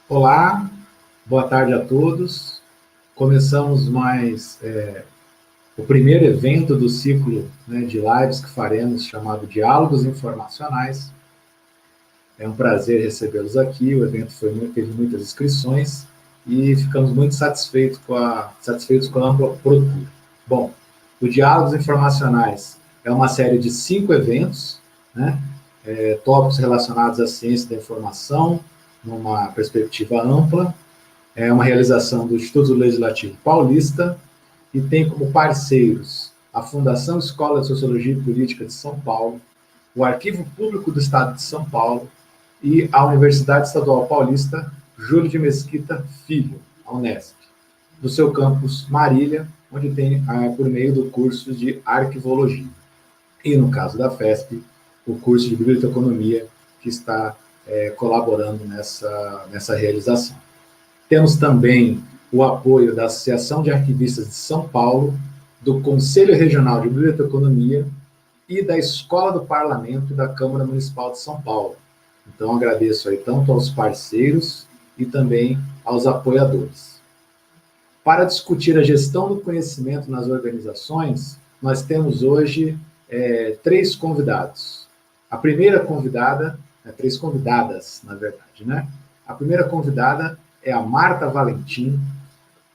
Olá, boa tarde a todos. Começamos mais o primeiro evento do ciclo, né, de lives que faremos, chamado Diálogos Informacionais. É um prazer recebê-los aqui. O evento teve muitas inscrições e ficamos muito satisfeitos com a ampla procura. Bom, o Diálogos Informacionais é uma série de 5 eventos, né, tópicos relacionados à ciência da informação, numa perspectiva ampla. É uma realização do Instituto Legislativo Paulista e tem como parceiros a Fundação Escola de Sociologia e Política de São Paulo, o Arquivo Público do Estado de São Paulo e a Universidade Estadual Paulista Júlio de Mesquita Filho, a Unesp, do seu campus Marília, onde tem, por meio do curso de Arquivologia. E, no caso da FESP, o curso de Biblioteconomia, que está colaborando nessa realização. Temos também o apoio da Associação de Arquivistas de São Paulo, do Conselho Regional de Biblioteconomia e da Escola do Parlamento da Câmara Municipal de São Paulo. Então, agradeço aí tanto aos parceiros e também aos apoiadores. Para discutir a gestão do conhecimento nas organizações, nós temos hoje 3 convidados. A primeira convidada, 3 convidadas, na verdade, né? A primeira convidada é a Marta Valentim.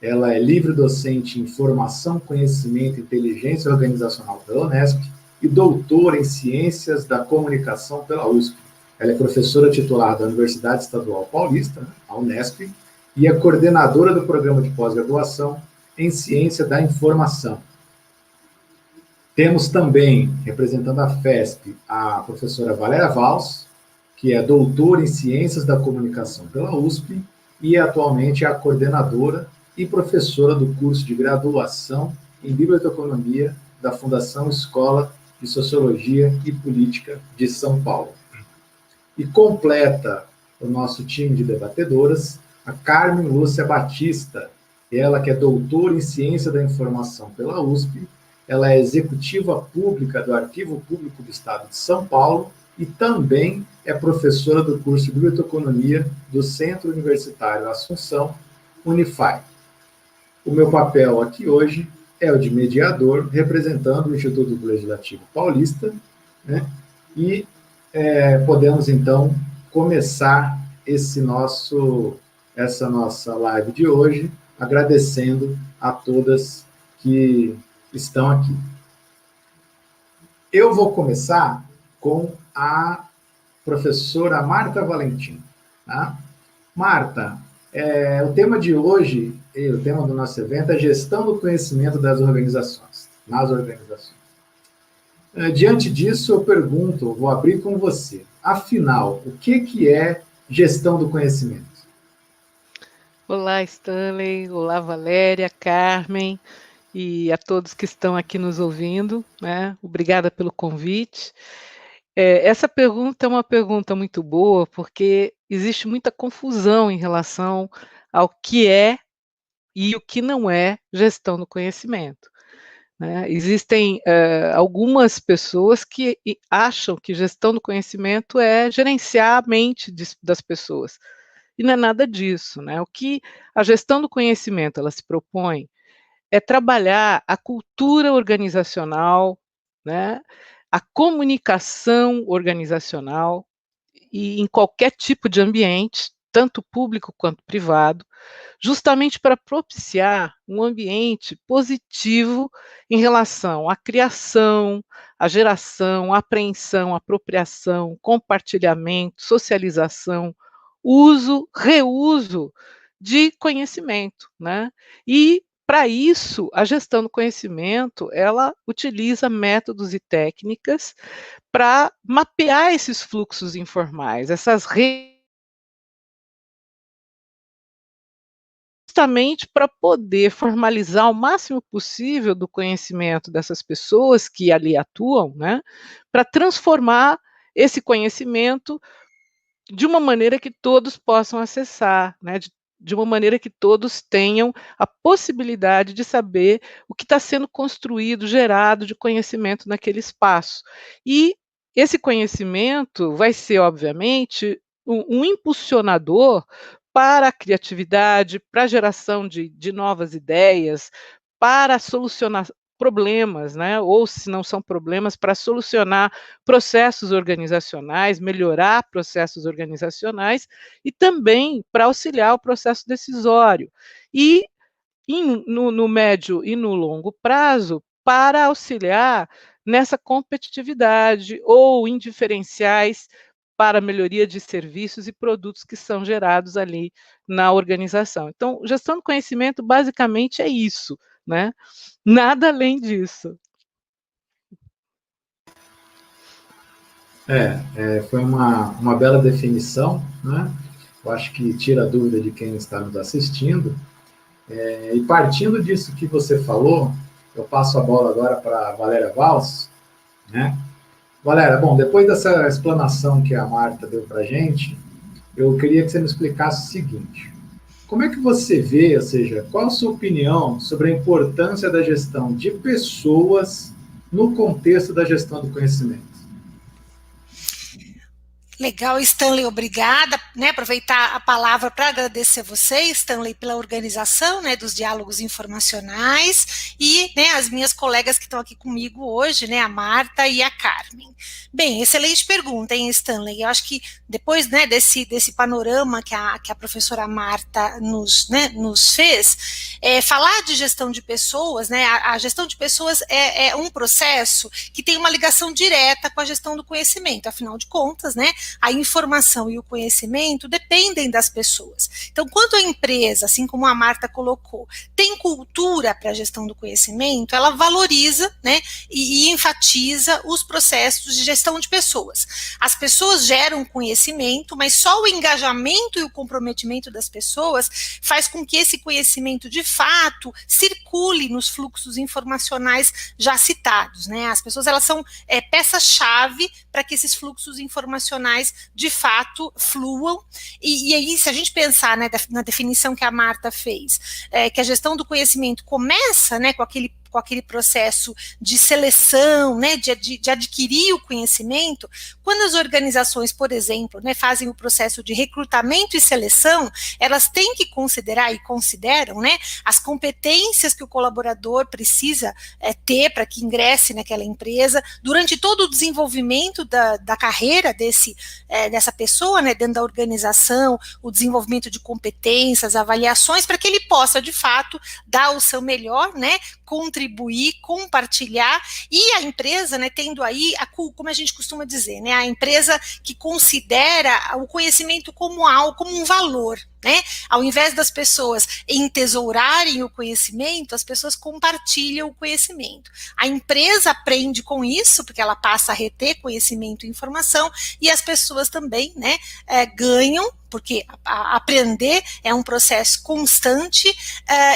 Ela é livre-docente em Formação, Conhecimento e Inteligência Organizacional pela Unesp e doutora em Ciências da Comunicação pela USP. Ela é professora titular da Universidade Estadual Paulista, a Unesp, e é coordenadora do programa de pós-graduação em Ciência da Informação. Temos também, representando a FESP, a professora Valéria Valls, que é doutora em Ciências da Comunicação pela USP e atualmente é a coordenadora e professora do curso de graduação em Biblioteconomia da Fundação Escola de Sociologia e Política de São Paulo. E completa o nosso time de debatedoras a Carmen Lúcia Batista, ela que é doutora em Ciência da Informação pela USP, ela é executiva pública do Arquivo Público do Estado de São Paulo e também é professora do curso de Biblioteconomia do Centro Universitário Assunção, Unify. O meu papel aqui hoje é o de mediador, representando o Instituto Legislativo Paulista, né? E podemos, então, começar essa nossa live de hoje, agradecendo a todas que estão aqui. Eu vou começar com a professora Marta Valentim. Tá? Marta, o tema de hoje, o tema do nosso evento é gestão do conhecimento das organizações, nas organizações. Diante disso, eu pergunto, vou abrir com você. Afinal, o que é gestão do conhecimento? Olá, Stanley. Olá, Valéria, Carmen e a todos que estão aqui nos ouvindo, né? Obrigada pelo convite. Essa pergunta é uma pergunta muito boa, porque existe muita confusão em relação ao que é e o que não é gestão do conhecimento. Né? Existem algumas pessoas que acham que gestão do conhecimento é gerenciar a mente das pessoas. E não é nada disso. Né? O que a gestão do conhecimento ela se propõe é trabalhar a cultura organizacional, né? A comunicação organizacional, e em qualquer tipo de ambiente, tanto público quanto privado, justamente para propiciar um ambiente positivo em relação à criação, à geração, à apreensão, apropriação, compartilhamento, socialização, uso, reuso de conhecimento, né? E para isso, a gestão do conhecimento, ela utiliza métodos e técnicas para mapear esses fluxos informais, essas redes, justamente para poder formalizar o máximo possível do conhecimento dessas pessoas que ali atuam, né, para transformar esse conhecimento de uma maneira que todos possam acessar, né, de uma maneira que todos tenham a possibilidade de saber o que está sendo construído, gerado de conhecimento naquele espaço. E esse conhecimento vai ser, obviamente, um impulsionador para a criatividade, para a geração de novas ideias, para solucionar problemas, né? Ou se não são problemas, para solucionar processos organizacionais, melhorar processos organizacionais e também para auxiliar o processo decisório. E no médio e no longo prazo, para auxiliar nessa competitividade ou em diferenciais para a melhoria de serviços e produtos que são gerados ali na organização. Então, gestão do conhecimento basicamente é isso, né? Nada além disso. Foi uma bela definição, né? Eu acho que tira a dúvida de quem está nos assistindo. E partindo disso que você falou, eu passo a bola agora para a Valéria Valls, né? Valéria, bom, depois dessa explanação que a Marta deu para a gente, eu queria que você me explicasse o seguinte: como é que você vê, ou seja, qual a sua opinião sobre a importância da gestão de pessoas no contexto da gestão do conhecimento? Legal, Stanley, obrigada, né, aproveitar a palavra para agradecer você, Stanley, pela organização, né, dos diálogos informacionais e, né, as minhas colegas que estão aqui comigo hoje, né, a Marta e a Carmen. Bem, excelente pergunta, hein, Stanley? Eu acho que depois, né, desse panorama que a professora Marta nos fez, falar de gestão de pessoas, né, a gestão de pessoas é um processo que tem uma ligação direta com a gestão do conhecimento, afinal de contas, né, a informação e o conhecimento dependem das pessoas. Então, quando a empresa, assim como a Marta colocou, tem cultura para a gestão do conhecimento, ela valoriza, né, e enfatiza os processos de gestão de pessoas. As pessoas geram conhecimento, mas só o engajamento e o comprometimento das pessoas faz com que esse conhecimento, de fato, circule nos fluxos informacionais já citados, né? As pessoas, elas são peça-chave para que esses fluxos informacionais de fato fluam, e aí se a gente pensar, né, na definição que a Marta fez, que a gestão do conhecimento começa, né, com aquele processo de seleção, né, de adquirir o conhecimento, quando as organizações, por exemplo, né, fazem o processo de recrutamento e seleção, elas têm que considerar e consideram, né, as competências que o colaborador precisa ter para que ingresse naquela empresa, durante todo o desenvolvimento da carreira dessa pessoa, né, dentro da organização, o desenvolvimento de competências, avaliações, para que ele possa, de fato, dar o seu melhor, né, contribuir, compartilhar, e a empresa, né, tendo aí, como a gente costuma dizer, né, a empresa que considera o conhecimento como algo, como um valor, né? Ao invés das pessoas entesourarem o conhecimento, as pessoas compartilham o conhecimento. A empresa aprende com isso, porque ela passa a reter conhecimento e informação, e as pessoas também, né, ganham, porque aprender é um processo constante,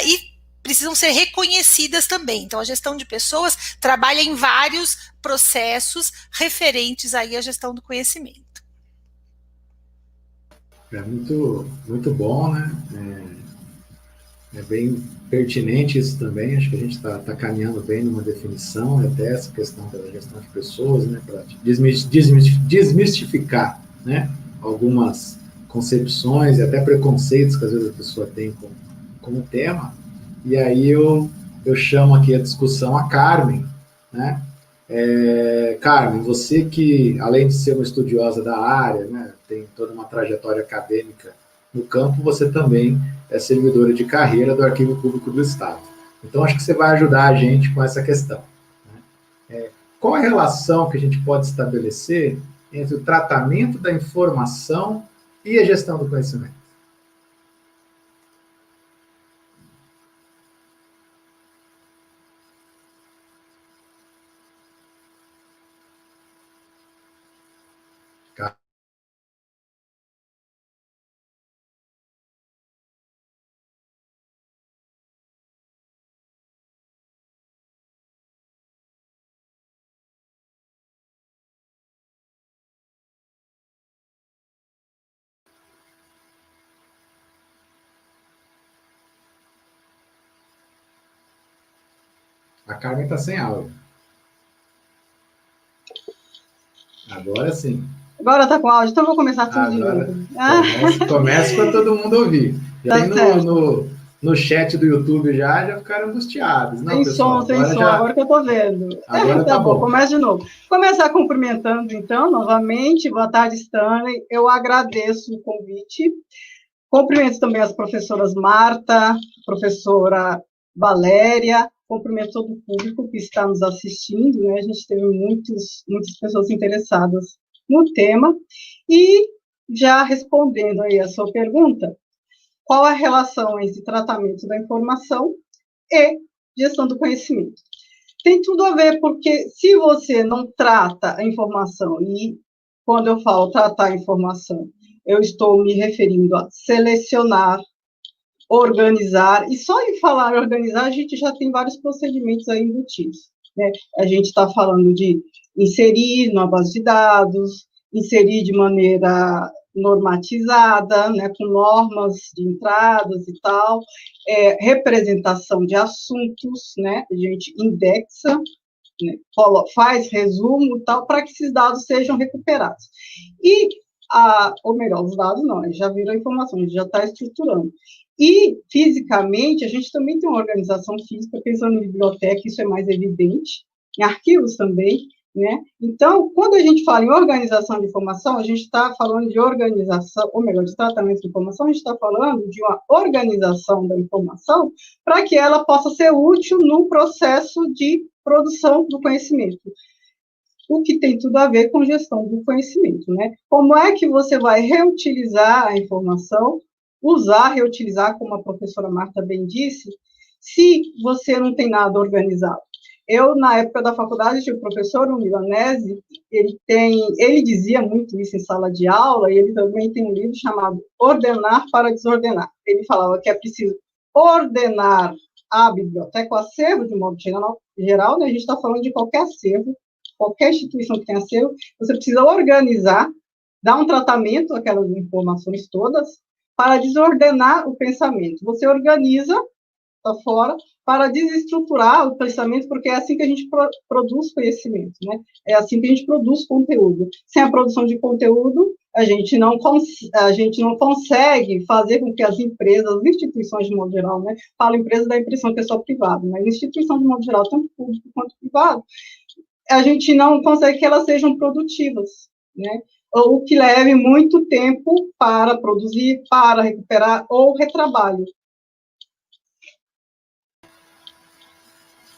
e precisam ser reconhecidas também. Então, a gestão de pessoas trabalha em vários processos referentes aí à gestão do conhecimento. É muito, muito bom, né? É bem pertinente isso também. Acho que a gente está caminhando bem numa definição, até essa questão da gestão de pessoas, né? Para desmistificar, né, algumas concepções e até preconceitos que às vezes a pessoa tem com o tema. E aí eu chamo aqui a discussão a Carmen, né? Carmen, você que, além de ser uma estudiosa da área, né, tem toda uma trajetória acadêmica no campo, você também é servidora de carreira do Arquivo Público do Estado. Então, acho que você vai ajudar a gente com essa questão, né? Qual a relação que a gente pode estabelecer entre o tratamento da informação e a gestão do conhecimento? A Carmen está sem áudio. Agora sim. Agora está com áudio, então eu vou começar tudo de novo. Comece para todo mundo ouvir. Tá no chat do YouTube já ficaram angustiados. Não, sem pessoal, som, sem som, agora que eu estou vendo. Agora tá bom. Começa de novo. Começar cumprimentando, então, novamente. Boa tarde, Stanley. Eu agradeço o convite. Cumprimento também as professoras Marta, professora Valéria, cumprimento todo o público que está nos assistindo, né? A gente teve muitas pessoas interessadas no tema. E, já respondendo aí a sua pergunta, qual a relação entre tratamento da informação e gestão do conhecimento? Tem tudo a ver, porque se você não trata a informação, e quando eu falo tratar a informação, eu estou me referindo a selecionar, organizar, e só em falar organizar, a gente já tem vários procedimentos aí embutidos, né? A gente está falando de inserir na base de dados, inserir de maneira normatizada, né, com normas de entradas e tal, representação de assuntos, né, a gente indexa, né, faz resumo e tal, para que esses dados sejam recuperados. E, ou melhor, os dados não, já viram a informação, a gente já está estruturando. E, fisicamente, a gente também tem uma organização física, pensando em biblioteca, isso é mais evidente, em arquivos também, né? Então, quando a gente fala em organização de informação, a gente está falando de organização, ou melhor, de tratamento de informação, a gente está falando de uma organização da informação para que ela possa ser útil no processo de produção do conhecimento. O que tem tudo a ver com gestão do conhecimento, né? Como é que você vai reutilizar a informação, reutilizar, como a professora Marta bem disse, se você não tem nada organizado? Eu, na época da faculdade, tinha um professor, um milanese, ele dizia muito isso em sala de aula, e ele também tem um livro chamado Ordenar para Desordenar. Ele falava que é preciso ordenar a biblioteca, o acervo, de modo geral, né? A gente está falando de qualquer acervo, qualquer instituição que tenha acervo, você precisa organizar, dar um tratamento àquelas informações todas, para desordenar o pensamento. Você organiza, está fora, para desestruturar o pensamento, porque é assim que a gente produz conhecimento, né? É assim que a gente produz conteúdo. Sem a produção de conteúdo, a gente não consegue fazer com que as empresas, as instituições de modo geral, né? Falo empresa, dá a impressão que é só privado, mas instituição de modo geral, tanto público quanto privado, a gente não consegue que elas sejam produtivas, né? Ou que leve muito tempo para produzir, para recuperar, ou retrabalho.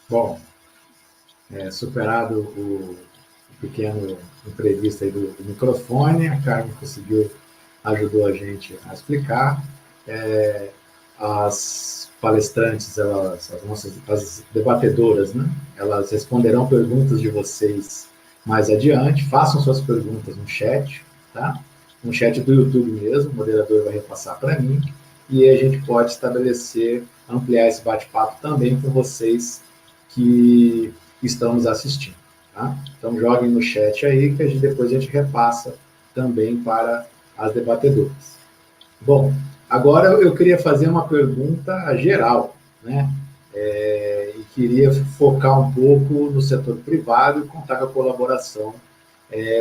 Bom, superado o pequeno imprevisto aí do microfone, a Carmen ajudou a gente a explicar. As palestrantes, as debatedoras, né, elas responderão perguntas de vocês mais adiante. Façam suas perguntas no chat, tá? No chat do YouTube mesmo, o moderador vai repassar para mim, e a gente pode ampliar esse bate-papo também com vocês que estão nos assistindo, tá? Então, joguem no chat aí, que depois a gente repassa também para as debatedoras. Bom, agora eu queria fazer uma pergunta geral, né? E queria focar um pouco no setor privado e contar com a colaboração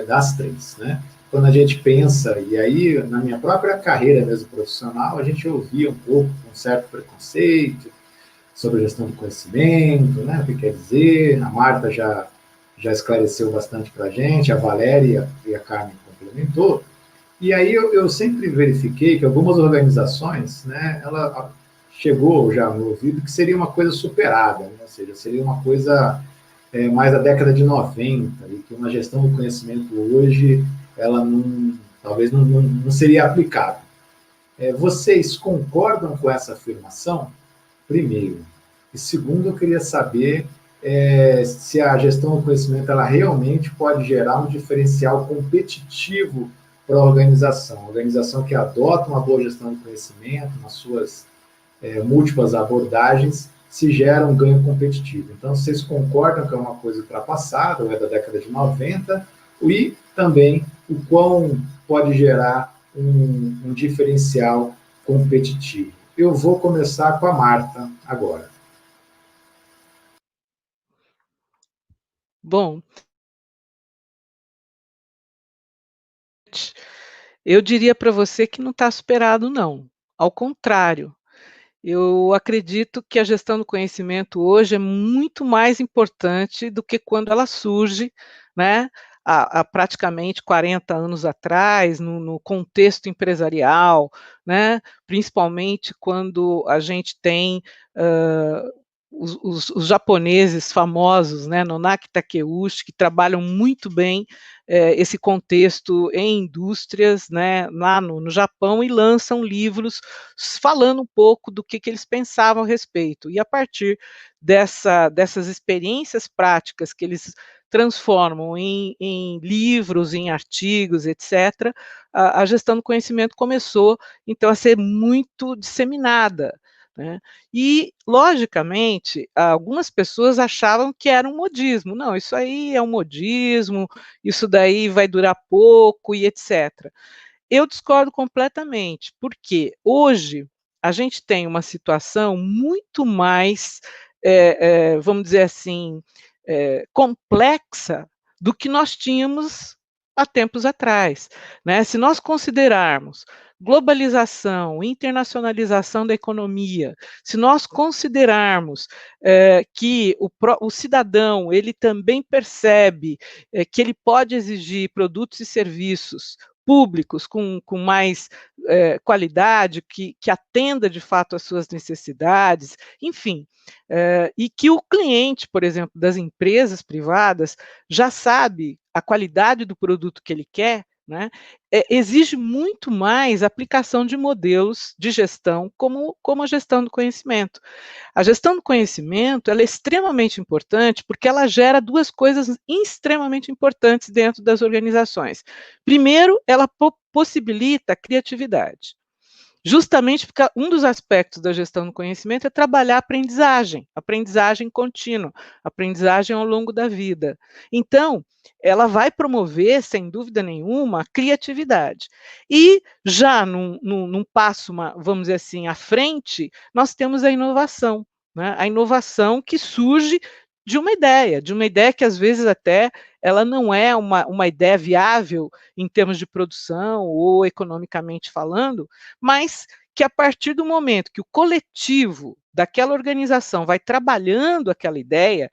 das três, né? Quando a gente pensa, e aí na minha própria carreira mesmo profissional, a gente ouvia um pouco, um certo preconceito sobre gestão do conhecimento, né? O que quer dizer, a Marta já esclareceu bastante para a gente, a Valéria e a Carmen complementou. E aí eu sempre verifiquei que algumas organizações, né, ela chegou já no ouvido que seria uma coisa superada, né? Ou seja, seria uma coisa mais da década de 90, e que uma gestão do conhecimento hoje, ela talvez não seria aplicável. Vocês concordam com essa afirmação? Primeiro. E segundo, eu queria saber se a gestão do conhecimento ela realmente pode gerar um diferencial competitivo para a organização que adota uma boa gestão do conhecimento, nas suas múltiplas abordagens, se gera um ganho competitivo. Então, vocês concordam que é uma coisa ultrapassada, ou é da década de 90, e também o quão pode gerar um diferencial competitivo. Eu vou começar com a Marta agora. Bom, eu diria para você que não está superado, não. Ao contrário, eu acredito que a gestão do conhecimento hoje é muito mais importante do que quando ela surge, né, há praticamente 40 anos atrás, no contexto empresarial, né, principalmente quando a gente tem os japoneses famosos, né, Nonaki Takeuchi, que trabalham muito bem esse contexto em indústrias, né, lá no Japão, e lançam livros falando um pouco do que eles pensavam a respeito. E a partir dessas experiências práticas que eles transformam em livros, em artigos, etc., a gestão do conhecimento começou, então, a ser muito disseminada, né? E, logicamente, algumas pessoas achavam que era um modismo. Não, isso aí é um modismo, isso daí vai durar pouco e etc. Eu discordo completamente, porque hoje a gente tem uma situação muito mais, vamos dizer assim, complexa do que nós tínhamos há tempos atrás, né? Se nós considerarmos globalização, internacionalização da economia, se nós considerarmos que o cidadão ele também percebe que ele pode exigir produtos e serviços públicos com mais qualidade, que atenda de fato às suas necessidades, enfim, e que o cliente, por exemplo, das empresas privadas, já sabe a qualidade do produto que ele quer, né, exige muito mais aplicação de modelos de gestão, como a gestão do conhecimento. A gestão do conhecimento ela é extremamente importante porque ela gera duas coisas extremamente importantes dentro das organizações. Primeiro, ela possibilita a criatividade. Justamente porque um dos aspectos da gestão do conhecimento é trabalhar a aprendizagem contínua, aprendizagem ao longo da vida. Então, ela vai promover, sem dúvida nenhuma, a criatividade. E já num passo, vamos dizer assim, à frente, nós temos a inovação, né? A inovação que surge de uma ideia que às vezes até ela não é uma ideia viável em termos de produção ou economicamente falando, mas que a partir do momento que o coletivo daquela organização vai trabalhando aquela ideia,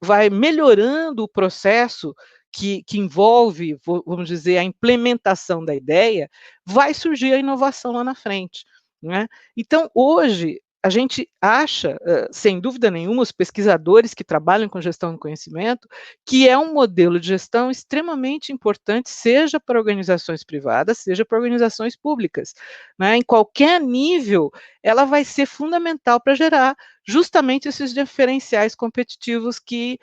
vai melhorando o processo que envolve, vamos dizer, a implementação da ideia, vai surgir a inovação lá na frente, né? Então, hoje, a gente acha, sem dúvida nenhuma, os pesquisadores que trabalham com gestão do conhecimento, que é um modelo de gestão extremamente importante, seja para organizações privadas, seja para organizações públicas, né? Em qualquer nível, ela vai ser fundamental para gerar justamente esses diferenciais competitivos que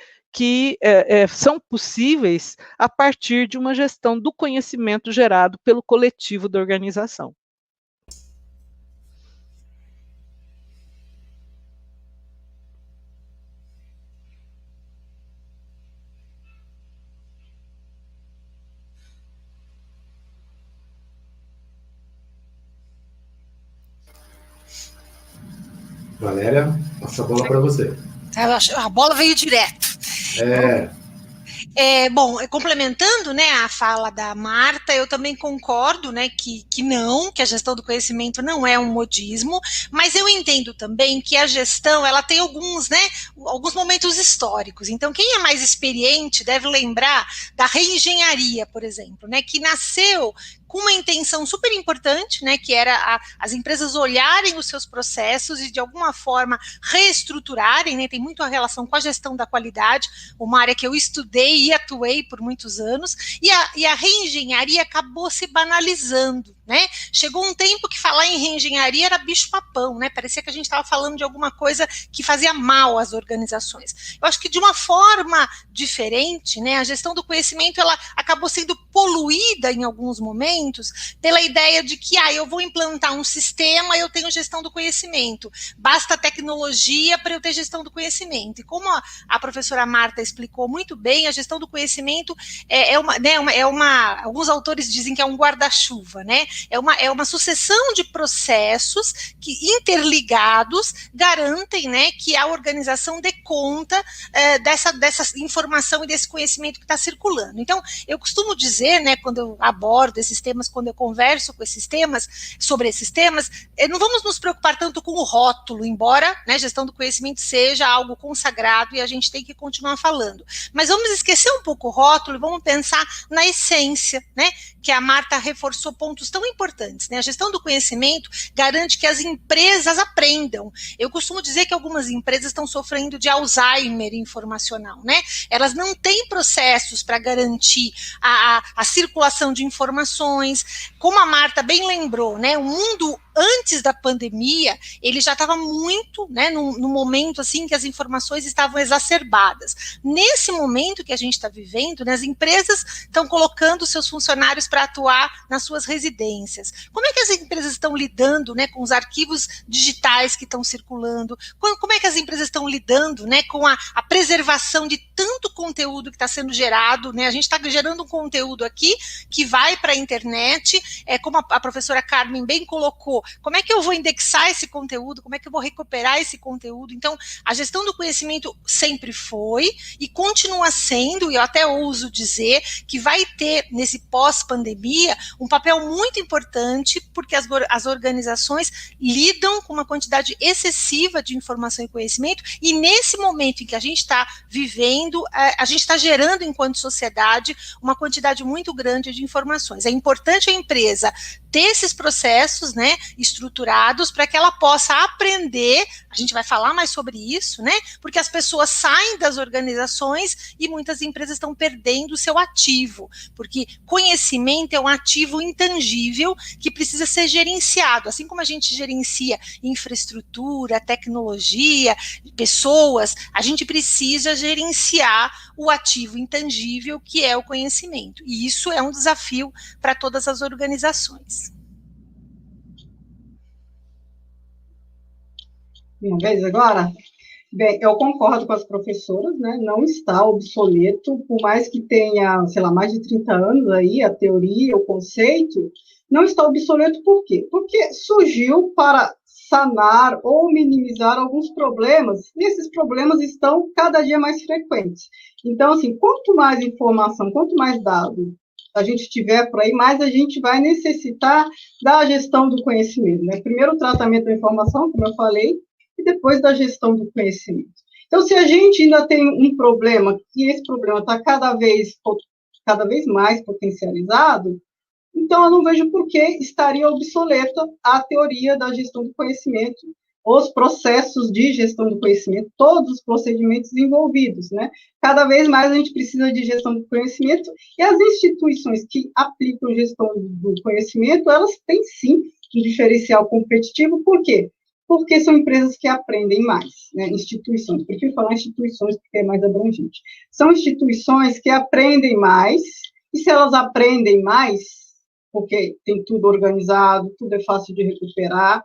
são possíveis a partir de uma gestão do conhecimento gerado pelo coletivo da organização. Valéria, passa a bola para você. A bola veio direto. Bom, complementando, né, a fala da Marta, eu também concordo, né, que a gestão do conhecimento não é um modismo, mas eu entendo também que a gestão, ela tem alguns momentos históricos. Então, quem é mais experiente deve lembrar da reengenharia, por exemplo, né, que nasceu com uma intenção super importante, né, que era as empresas olharem os seus processos e de alguma forma reestruturarem, né, tem muito a relação com a gestão da qualidade, uma área que eu estudei e atuei por muitos anos, e a reengenharia acabou se banalizando, né? Chegou um tempo que falar em reengenharia era bicho-papão, né? Parecia que a gente estava falando de alguma coisa que fazia mal às organizações. Eu acho que de uma forma diferente, né, a gestão do conhecimento ela acabou sendo poluída em alguns momentos pela ideia de que eu vou implantar um sistema, eu tenho gestão do conhecimento, basta tecnologia para eu ter gestão do conhecimento. E como a professora Marta explicou muito bem, a gestão do conhecimento alguns autores dizem que é um guarda-chuva, né? É uma sucessão de processos que, interligados, garantem, né, que a organização dê conta dessa informação e desse conhecimento que está circulando. Então, eu costumo dizer, né, quando eu abordo esses temas, quando eu converso com esses temas, sobre esses temas, não vamos nos preocupar tanto com o rótulo, embora, né, gestão do conhecimento seja algo consagrado e a gente tem que continuar falando. Mas vamos esquecer um pouco o rótulo e vamos pensar na essência, né, que a Marta reforçou pontos tão importantes, né? A gestão do conhecimento garante que as empresas aprendam. Eu costumo dizer que algumas empresas estão sofrendo de Alzheimer informacional, né? Elas não têm processos para garantir a circulação de informações. Como a Marta bem lembrou, né? O mundo antes da pandemia, ele já estava muito, né, no momento assim que as informações estavam exacerbadas. Nesse momento que a gente está vivendo, né, as empresas estão colocando seus funcionários para atuar nas suas residências. Como é que as empresas estão lidando, né, com os arquivos digitais que estão circulando? Como é que as empresas estão lidando, né, com a preservação de tanto conteúdo que está sendo gerado, né? A gente está gerando um conteúdo aqui que vai para a internet, como a professora Carmen bem colocou, como é que eu vou indexar esse conteúdo, como é que eu vou recuperar esse conteúdo? Então, a gestão do conhecimento sempre foi e continua sendo, e eu até ouso dizer que vai ter, nesse pós-pandemia, um papel muito importante, porque as organizações lidam com uma quantidade excessiva de informação e conhecimento, e nesse momento em que a gente está vivendo, a gente está gerando, enquanto sociedade, uma quantidade muito grande de informações. É importante a empresa ter esses processos, né, estruturados para que ela possa aprender. A gente vai falar mais sobre isso, né, porque as pessoas saem das organizações e muitas empresas estão perdendo o seu ativo, porque conhecimento é um ativo intangível que precisa ser gerenciado, assim como a gente gerencia infraestrutura, tecnologia, pessoas, a gente precisa gerenciar o ativo intangível que é o conhecimento, e isso é um desafio para todas as organizações. Minha vez agora? Bem, eu concordo com as professoras, né? Não está obsoleto, por mais que tenha, sei lá, mais de 30 anos aí, a teoria, o conceito, não está obsoleto por quê? Porque surgiu para sanar ou minimizar alguns problemas, e esses problemas estão cada dia mais frequentes. Então, assim, quanto mais informação, quanto mais dado a gente tiver por aí, mais a gente vai necessitar da gestão do conhecimento, né? Primeiro o tratamento da informação, como eu falei, e depois da gestão do conhecimento. Então, se a gente ainda tem um problema, e esse problema está cada vez mais potencializado, então eu não vejo por que estaria obsoleta a teoria da gestão do conhecimento, os processos de gestão do conhecimento, todos os procedimentos envolvidos, né? Cada vez mais a gente precisa de gestão do conhecimento, e as instituições que aplicam gestão do conhecimento, elas têm sim um diferencial competitivo. Por quê? Porque são empresas que aprendem mais, né? Instituições, prefiro falar instituições porque é mais abrangente. São instituições que aprendem mais, e se elas aprendem mais, porque tem tudo organizado, tudo é fácil de recuperar,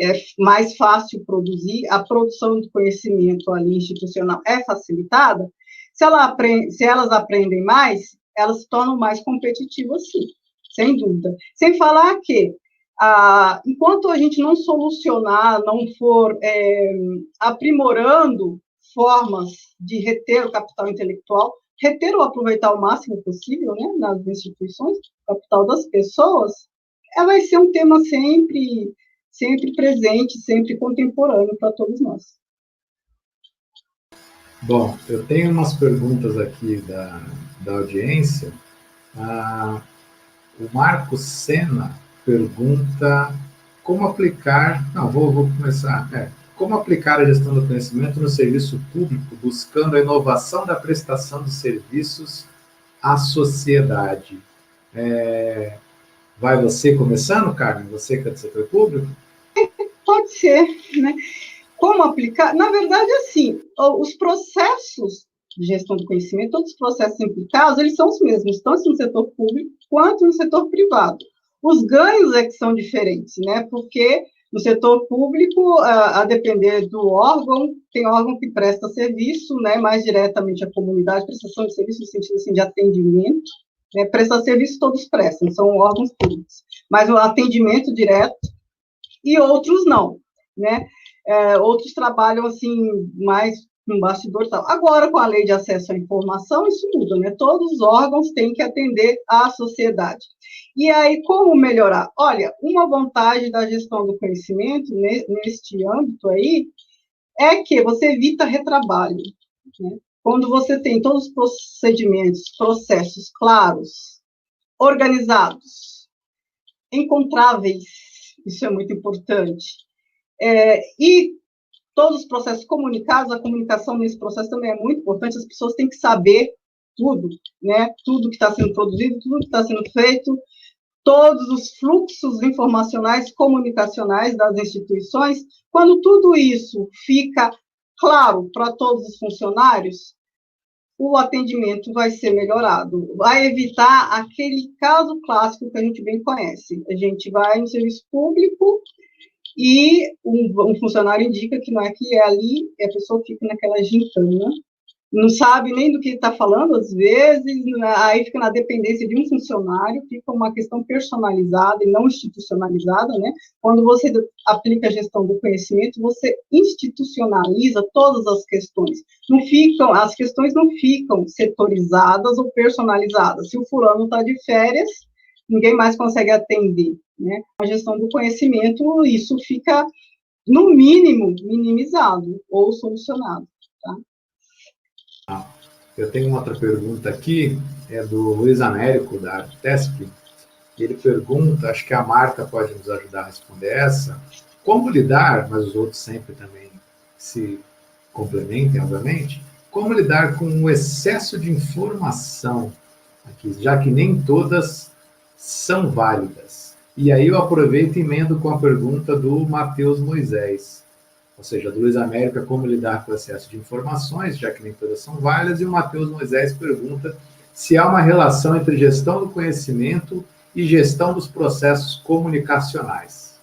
é mais fácil produzir, a produção do conhecimento ali institucional é facilitada, se elas aprendem mais, elas se tornam mais competitivas, sim, sem dúvida. Sem falar que, enquanto a gente não solucionar, não for aprimorando formas de reter o capital intelectual, reter ou aproveitar o máximo possível, né, nas instituições, o capital das pessoas, vai ser um tema sempre presente, sempre contemporâneo para todos nós. Bom, eu tenho umas perguntas aqui da audiência. O Marcos Sena pergunta como aplicar... Não, vou começar. Como aplicar a gestão do conhecimento no serviço público, buscando a inovação da prestação de serviços à sociedade? Vai você começando, Carmen? Você que é do setor público? Pode ser, né? Como aplicar? Na verdade, assim, os processos de gestão do conhecimento, todos os processos implicados, eles são os mesmos, tanto no setor público quanto no setor privado. Os ganhos é que são diferentes, né? Porque no setor público, a depender do órgão, tem órgão que presta serviço, né, mais diretamente à comunidade, prestação de serviço no sentido assim, de atendimento, né, prestar serviço todos prestam, são órgãos públicos. mas o atendimento direto, e outros não, né? Outros trabalham, assim, mais no bastidor e tal. Agora, com a lei de acesso à informação, isso muda, né? Todos os órgãos têm que atender à sociedade. E aí, como melhorar? Olha, uma vantagem da gestão do conhecimento, neste âmbito aí, é que você evita retrabalho, né? Quando você tem todos os procedimentos, processos claros, organizados, encontráveis, isso é muito importante, e todos os processos comunicados, a comunicação nesse processo também é muito importante, as pessoas têm que saber tudo, né? Tudo que está sendo produzido, tudo que está sendo feito, todos os fluxos informacionais, comunicacionais das instituições. Quando tudo isso fica claro para todos os funcionários, o atendimento vai ser melhorado, vai evitar aquele caso clássico que a gente bem conhece. A gente vai no serviço público e um funcionário indica que não é que é ali, e a pessoa fica naquela gincana, não sabe nem do que está falando, às vezes, aí fica na dependência de um funcionário, fica uma questão personalizada e não institucionalizada, né? Quando você aplica a gestão do conhecimento, você institucionaliza todas as questões. As questões não ficam setorizadas ou personalizadas. Se o fulano está de férias, ninguém mais consegue atender, né? A gestão do conhecimento, isso fica, no mínimo, minimizado ou solucionado, tá? Eu tenho uma outra pergunta aqui, é do Luiz Américo, da Artesp. Ele pergunta, acho que a Marta pode nos ajudar a responder essa, como lidar, mas os outros sempre também se complementem, obviamente, como lidar com o excesso de informação aqui, já que nem todas são válidas. E aí eu aproveito e emendo com a pergunta do Matheus Moisés, ou seja, do Luiz América, como lidar com o excesso de informações, já que nem todas são válidas, e o Matheus Moisés pergunta se há uma relação entre gestão do conhecimento e gestão dos processos comunicacionais.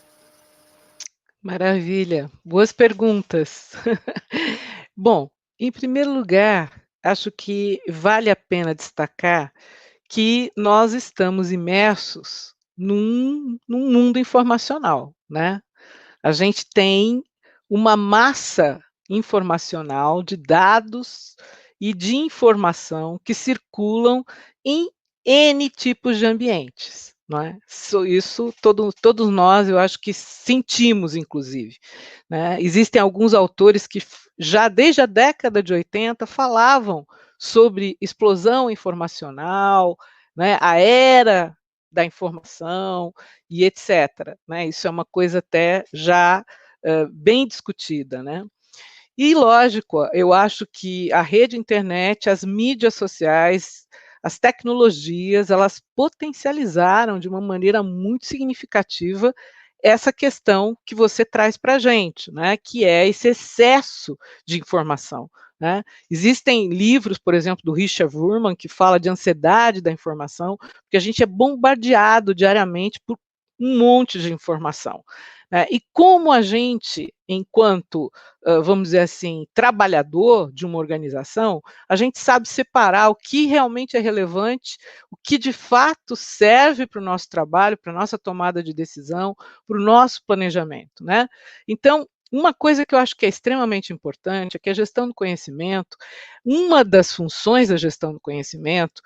Maravilha, boas perguntas. Bom, em primeiro lugar, acho que vale a pena destacar que nós estamos imersos num mundo informacional, né? A gente tem uma massa informacional de dados e de informação que circulam em N tipos de ambientes, não é? Isso todos nós, eu acho que sentimos, inclusive, né? Existem alguns autores que já desde a década de 80 falavam sobre explosão informacional, né? A era da informação e etc., né? Isso é uma coisa até já bem discutida, né? E, lógico, eu acho que a rede internet, as mídias sociais, as tecnologias, elas potencializaram de uma maneira muito significativa essa questão que você traz para a gente, né? Que é esse excesso de informação, né? Existem livros, por exemplo, do Richard Wurman, que fala de ansiedade da informação, porque a gente é bombardeado diariamente por um monte de informação, né? E como a gente, enquanto, vamos dizer assim, trabalhador de uma organização, a gente sabe separar o que realmente é relevante, o que de fato serve para o nosso trabalho, para a nossa tomada de decisão, para o nosso planejamento, né? Então, uma coisa que eu acho que é extremamente importante é que a gestão do conhecimento, uma das funções da gestão do conhecimento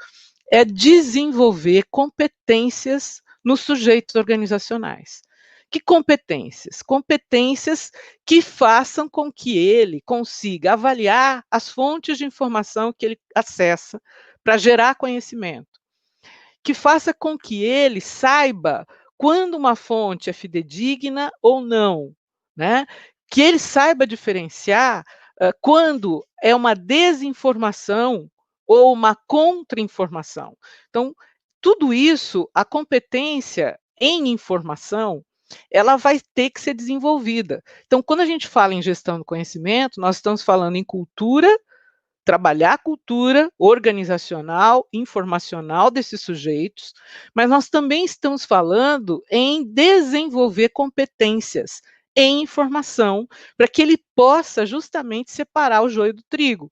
é desenvolver competências nos sujeitos organizacionais. Que competências? Competências que façam com que ele consiga avaliar as fontes de informação que ele acessa para gerar conhecimento. Que faça com que ele saiba quando uma fonte é fidedigna ou não, né? Que ele saiba diferenciar quando é uma desinformação ou uma contra-informação. Então, tudo isso, a competência em informação, ela vai ter que ser desenvolvida. Então, quando a gente fala em gestão do conhecimento, nós estamos falando em cultura, trabalhar a cultura organizacional, informacional desses sujeitos, mas nós também estamos falando em desenvolver competências em informação, para que ele possa justamente separar o joio do trigo.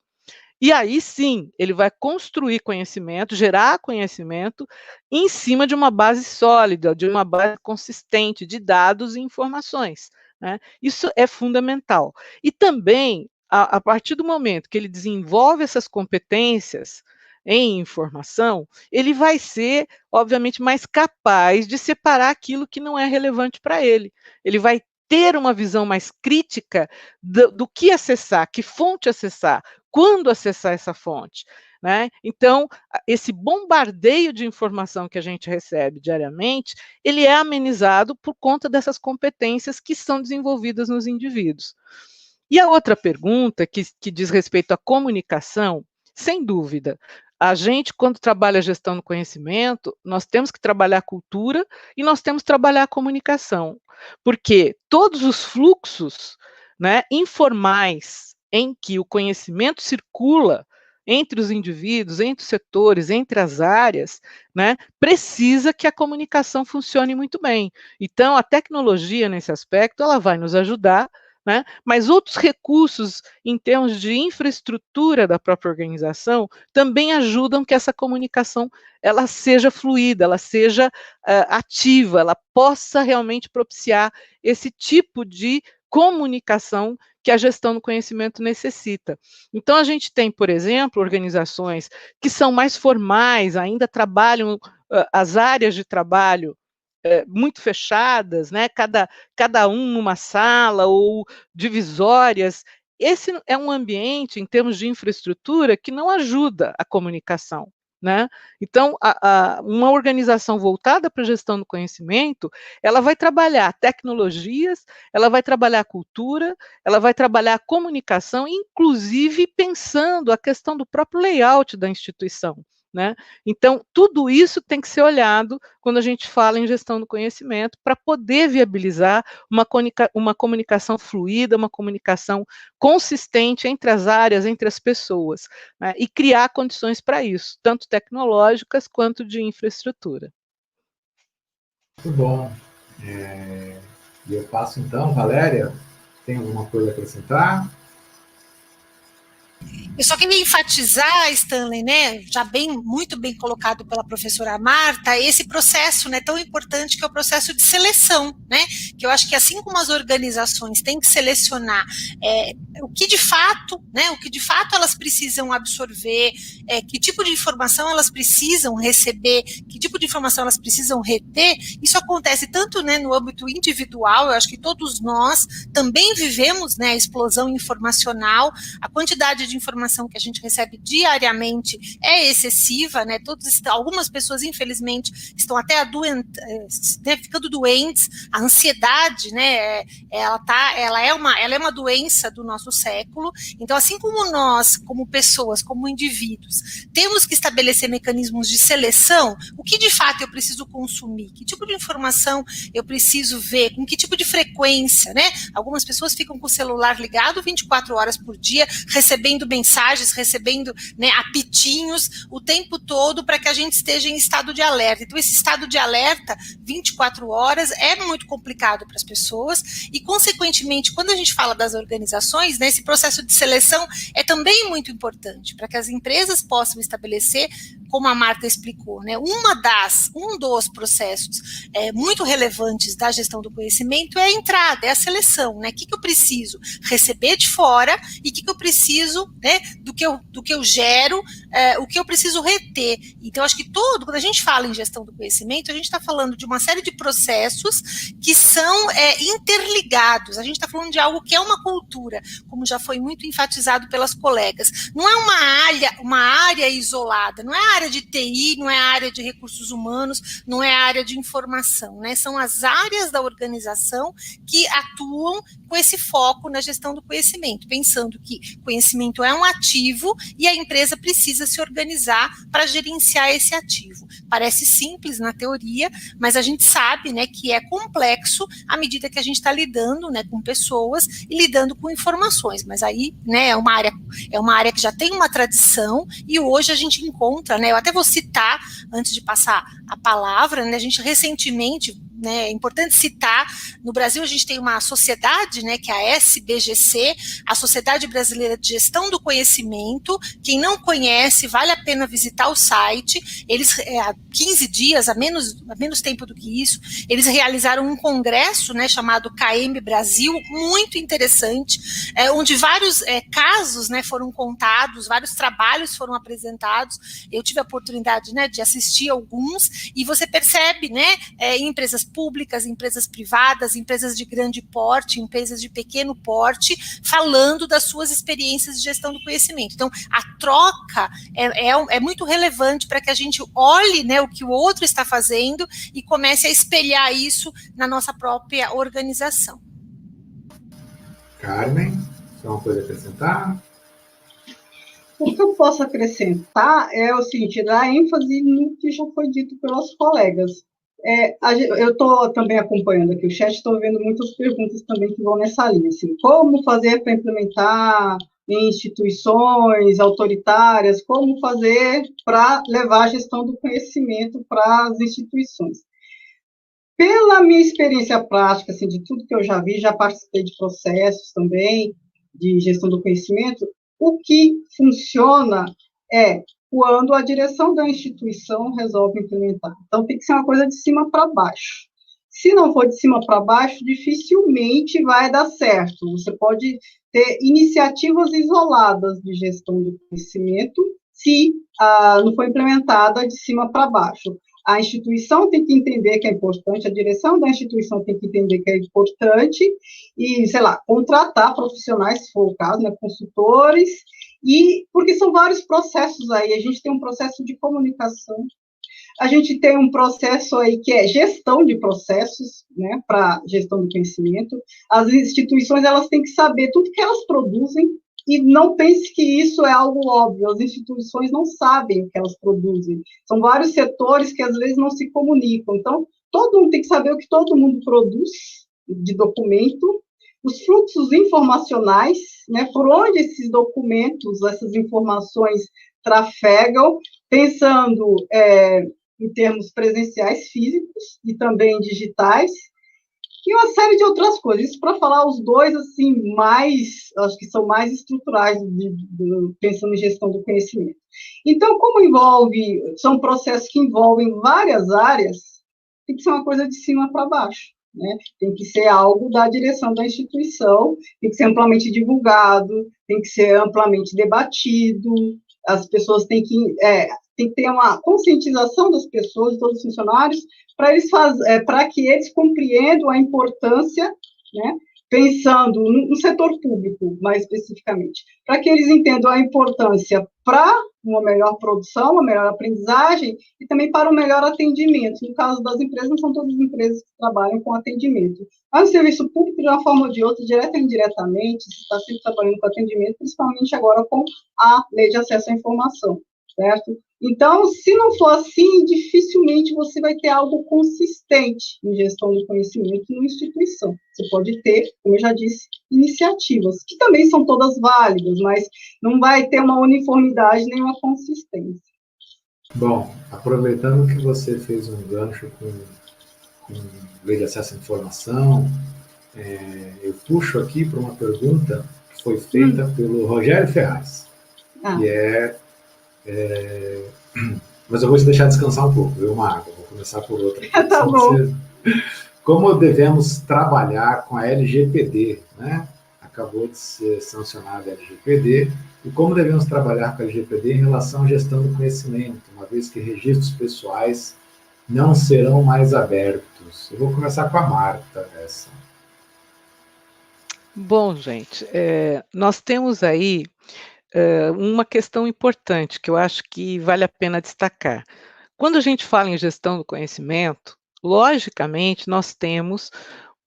E aí sim, ele vai construir conhecimento, gerar conhecimento em cima de uma base sólida, de uma base consistente de dados e informações, né? Isso é fundamental. E também, a partir do momento que ele desenvolve essas competências em informação, ele vai ser, obviamente, mais capaz de separar aquilo que não é relevante para ele. Ele vai ter uma visão mais crítica do que acessar, que fonte acessar, quando acessar essa fonte, né? Então, esse bombardeio de informação que a gente recebe diariamente, ele é amenizado por conta dessas competências que são desenvolvidas nos indivíduos. E a outra pergunta, que diz respeito à comunicação, sem dúvida, a gente, quando trabalha a gestão do conhecimento, nós temos que trabalhar a cultura e nós temos que trabalhar a comunicação, porque todos os fluxos, né, informais em que o conhecimento circula entre os indivíduos, entre os setores, entre as áreas, né, precisa que a comunicação funcione muito bem. Então, a tecnologia, nesse aspecto, ela vai nos ajudar, né? Mas outros recursos em termos de infraestrutura da própria organização também ajudam que essa comunicação ela seja fluida, ela seja ativa, ela possa realmente propiciar esse tipo de comunicação que a gestão do conhecimento necessita. Então, a gente tem, por exemplo, organizações que são mais formais, ainda trabalham as áreas de trabalho muito fechadas, né? Cada um numa sala ou divisórias. Esse é um ambiente, em termos de infraestrutura, que não ajuda a comunicação, né? Então, uma organização voltada para a gestão do conhecimento, ela vai trabalhar tecnologias, ela vai trabalhar cultura, ela vai trabalhar a comunicação, inclusive pensando a questão do próprio layout da instituição, né? Então, tudo isso tem que ser olhado quando a gente fala em gestão do conhecimento, para poder viabilizar uma comunicação fluida, uma comunicação consistente entre as áreas, entre as pessoas, né? E criar condições para isso, tanto tecnológicas quanto de infraestrutura. Muito bom. E eu passo então, Valéria, tem alguma coisa a acrescentar? Eu só queria enfatizar, Stanley, né, já muito bem colocado pela professora Marta, esse processo, né, tão importante que é o processo de seleção, né, que eu acho que assim como as organizações têm que selecionar o que de fato elas precisam absorver, que tipo de informação elas precisam receber, que tipo de informação elas precisam reter, isso acontece tanto, né, no âmbito individual, eu acho que todos nós também vivemos, né, a explosão informacional, a quantidade de informação que a gente recebe diariamente é excessiva, né? Algumas pessoas, infelizmente, estão até ficando doentes. A ansiedade, né? Ela é uma doença do nosso século. Então, assim como nós, como pessoas, como indivíduos, temos que estabelecer mecanismos de seleção, o que de fato eu preciso consumir, que tipo de informação eu preciso ver, com que tipo de frequência, né? Algumas pessoas ficam com o celular ligado 24 horas por dia, recebendo mensagens, recebendo, né, apitinhos o tempo todo para que a gente esteja em estado de alerta. Então, esse estado de alerta 24 horas é muito complicado para as pessoas e, consequentemente, quando a gente fala das organizações, né, esse processo de seleção é também muito importante para que as empresas possam estabelecer, como a Marta explicou, né, um dos processos muito relevantes da gestão do conhecimento é a entrada, é a seleção, né, o que eu preciso receber de fora e o que eu preciso, né, do que eu gero, o que eu preciso reter. Então, acho que quando a gente fala em gestão do conhecimento, a gente está falando de uma série de processos que são interligados, a gente está falando de algo que é uma cultura, como já foi muito enfatizado pelas colegas. Não é uma área isolada, não é a área de TI, não é a área de recursos humanos, não é a área de informação, né? São as áreas da organização que atuam com esse foco na gestão do conhecimento, pensando que conhecimento é um ativo e a empresa precisa se organizar para gerenciar esse ativo. Parece simples na teoria, mas a gente sabe, né, que é complexo à medida que a gente está lidando, né, com pessoas e lidando com informações, mas aí, né, é uma área que já tem uma tradição e hoje a gente encontra, né, eu até vou citar, antes de passar a palavra, né, a gente recentemente né, é importante citar, no Brasil a gente tem uma sociedade, né, que é a SBGC, a Sociedade Brasileira de Gestão do Conhecimento. Quem não conhece, vale a pena visitar o site. Eles, há 15 dias, há menos tempo do que isso, eles realizaram um congresso, né, chamado KM Brasil, muito interessante, onde vários casos, né, foram contados, vários trabalhos foram apresentados. Eu tive a oportunidade, né, de assistir alguns, e você percebe, né, em empresas públicas, empresas privadas, empresas de grande porte, empresas de pequeno porte, falando das suas experiências de gestão do conhecimento. Então, a troca é muito relevante para que a gente olhe, né, o que o outro está fazendo e comece a espelhar isso na nossa própria organização. Carmen, tem uma coisa a acrescentar? O que eu posso acrescentar é o seguinte, dar ênfase no que já foi dito pelos colegas. Eu estou também acompanhando aqui o chat, estou vendo muitas perguntas também que vão nessa linha. Assim, como fazer para implementar em instituições autoritárias, como fazer para levar a gestão do conhecimento para as instituições. Pela minha experiência prática, assim, de tudo que eu já vi, já participei de processos também de gestão do conhecimento, o que funciona é quando a direção da instituição resolve implementar. Então, tem que ser uma coisa de cima para baixo. Se não for de cima para baixo, dificilmente vai dar certo. Você pode ter iniciativas isoladas de gestão do conhecimento se não for implementada de cima para baixo. A instituição tem que entender que é importante, a direção da instituição tem que entender que é importante e, sei lá, contratar profissionais, se for o caso, né, consultores, porque são vários processos aí. A gente tem um processo de comunicação, a gente tem um processo aí que é gestão de processos, né, para gestão do conhecimento. As instituições, elas têm que saber tudo que elas produzem, e não pense que isso é algo óbvio, as instituições não sabem o que elas produzem. São vários setores que, às vezes, não se comunicam. Então, todo mundo tem que saber o que todo mundo produz de documento, os fluxos informacionais, né, por onde esses documentos, essas informações trafegam, pensando em termos presenciais, físicos, e também digitais, e uma série de outras coisas. Isso para falar os dois, assim, acho que são mais estruturais, pensando em gestão do conhecimento. Então, são processos que envolvem várias áreas, tem que ser uma coisa de cima para baixo, né? Tem que ser algo da direção da instituição, tem que ser amplamente divulgado, tem que ser amplamente debatido, as pessoas têm que ter uma conscientização das pessoas, todos os funcionários, para que eles compreendam a importância, né, pensando no setor público, mais especificamente, para que eles entendam a importância para uma melhor produção, uma melhor aprendizagem e também para um melhor atendimento. No caso das empresas, não são todas as empresas que trabalham com atendimento. Mas o serviço público, de uma forma ou de outra, direta ou indiretamente, está sempre trabalhando com atendimento, principalmente agora com a Lei de Acesso à Informação, certo? Então, se não for assim, dificilmente você vai ter algo consistente em gestão do conhecimento numa instituição. Você pode ter, como eu já disse, iniciativas, que também são todas válidas, mas não vai ter uma uniformidade nem uma consistência. Bom, aproveitando que você fez um gancho com Lei de Acesso à Informação, eu puxo aqui para uma pergunta que foi feita pelo Rogério Ferraz, que mas eu vou te deixar descansar um pouco, viu, Marco? Vou começar por outra. Tá bom. Como devemos trabalhar com a LGPD, né? Acabou de ser sancionada a LGPD, e como devemos trabalhar com a LGPD em relação à gestão do conhecimento, uma vez que registros pessoais não serão mais abertos. Eu vou começar com a Marta, essa. Bom, gente, nós temos aí uma questão importante que eu acho que vale a pena destacar. Quando a gente fala em gestão do conhecimento, logicamente nós temos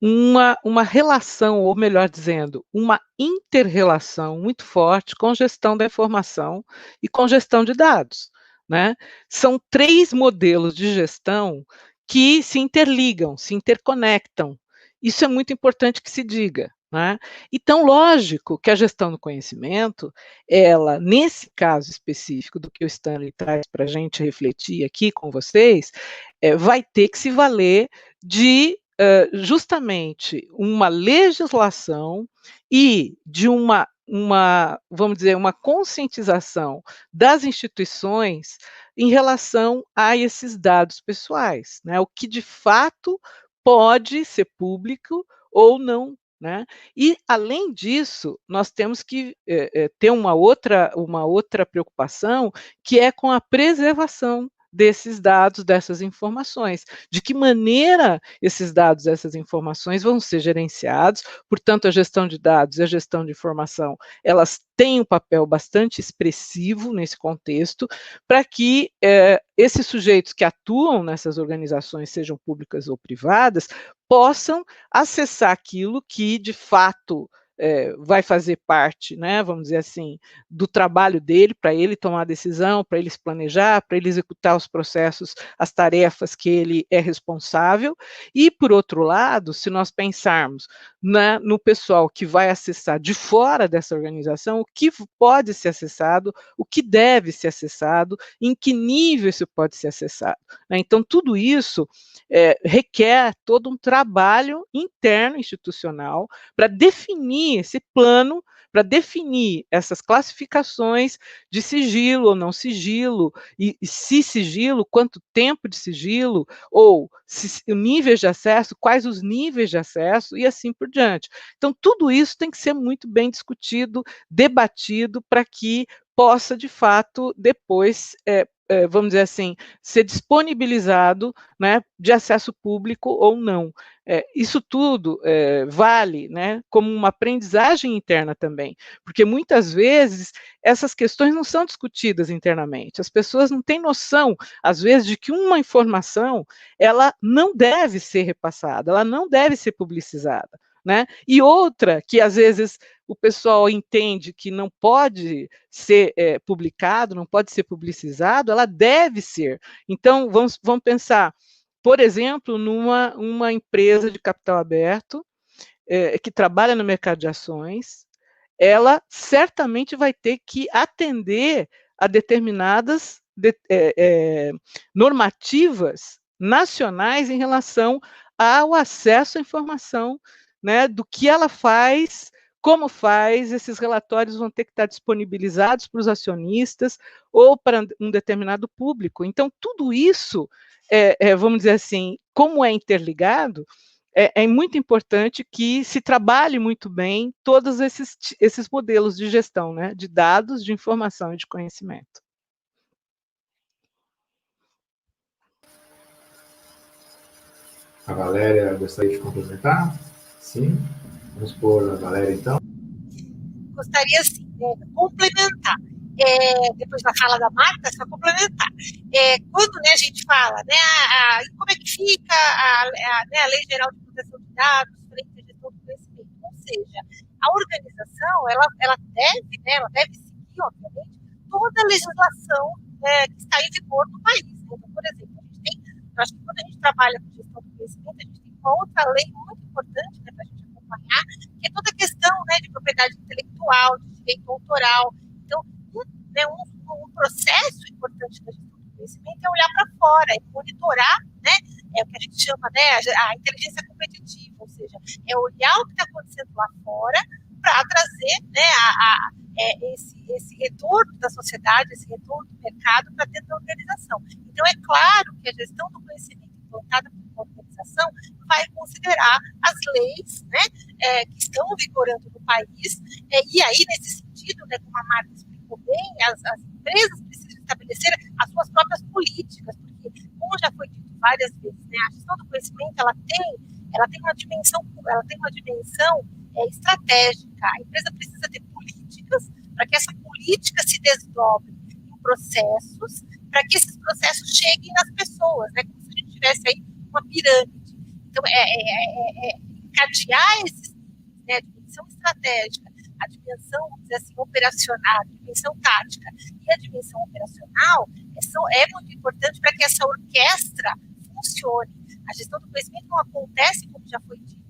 uma relação, ou melhor dizendo, uma inter-relação muito forte com gestão da informação e com gestão de dados, né? São 3 modelos de gestão que se interligam, se interconectam. Isso é muito importante que se diga, né? Então, lógico que a gestão do conhecimento, ela, nesse caso específico do que o Stanley traz para a gente refletir aqui com vocês, vai ter que se valer de justamente uma legislação e de vamos dizer, uma conscientização das instituições em relação a esses dados pessoais, né? O que de fato pode ser público ou não, né? E, além disso, nós temos que ter uma outra preocupação, que é com a preservação desses dados, dessas informações. De que maneira esses dados, essas informações vão ser gerenciados, portanto, a gestão de dados e a gestão de informação, elas têm um papel bastante expressivo nesse contexto, para que esses sujeitos que atuam nessas organizações, sejam públicas ou privadas, possam acessar aquilo que, de fato, vai fazer parte, né, vamos dizer assim, do trabalho dele, para ele tomar a decisão, para ele se planejar, para ele executar os processos, as tarefas que ele é responsável. E, por outro lado, se nós pensarmos no pessoal que vai acessar de fora dessa organização, o que pode ser acessado, o que deve ser acessado, em que nível isso pode ser acessado, né? Então, tudo isso requer todo um trabalho interno institucional para definir esse plano, para definir essas classificações de sigilo ou não sigilo, e se sigilo, quanto tempo de sigilo, ou níveis de acesso, quais os níveis de acesso, e assim por diante. Então, tudo isso tem que ser muito bem discutido, debatido, para que possa, de fato, depois vamos dizer assim, ser disponibilizado, né, de acesso público ou não. Isso tudo vale, né, como uma aprendizagem interna também, porque muitas vezes essas questões não são discutidas internamente, as pessoas não têm noção, às vezes, de que uma informação, ela não deve ser repassada, ela não deve ser publicizada, né? E outra que, às vezes, o pessoal entende que não pode ser publicado, não pode ser publicizado, ela deve ser. Então, vamos pensar, por exemplo, numa empresa de capital aberto, que trabalha no mercado de ações, ela certamente vai ter que atender a determinadas normativas nacionais em relação ao acesso à informação, né, do que ela faz, como faz. Esses relatórios vão ter que estar disponibilizados para os acionistas ou para um determinado público. Então, tudo isso, vamos dizer assim, como é interligado, é muito importante que se trabalhe muito bem todos esses modelos de gestão, né, de dados, de informação e de conhecimento. A Valéria gostaria de complementar? Sim. Vamos pôr a Valéria, então. Gostaria, sim, de complementar. Depois da fala da Marta, só complementar. Quando, né, a gente fala, né, como é que fica a Lei Geral de Proteção de Dados frente à gestão do conhecimento? Ou seja, a organização, ela deve seguir, obviamente, toda a legislação que está em vigor no país. Então, por exemplo, eu acho que quando a gente trabalha com gestão do conhecimento, a gente tem uma outra lei muito importante, né, para a gente acompanhar, que é toda a questão, né, de propriedade intelectual, de direito autoral. Então, né, um processo importante da gestão do conhecimento é olhar para fora, é monitorar, né, o que a gente chama, né, a inteligência competitiva, ou seja, é olhar o que está acontecendo lá fora para trazer, né, esse retorno da sociedade, esse retorno do mercado para dentro da organização. Então, é claro que a gestão do conhecimento implantada por uma organização vai considerar as leis, né, que estão vigorando no país, e aí, nesse sentido, né, como a Marta explicou bem, as empresas precisam estabelecer as suas próprias políticas, porque, como já foi dito várias vezes, né, a gestão do conhecimento ela tem uma dimensão estratégica. A empresa precisa ter políticas para que essa política se desdobre em processos, para que esses processos cheguem nas pessoas, né, como se a gente tivesse aí uma pirâmide. Então, encadear esses, né, a dimensão estratégica, a dimensão, vamos dizer assim, operacional, a dimensão tática e a dimensão operacional é muito importante para que essa orquestra funcione. A gestão do conhecimento não acontece, como já foi dito,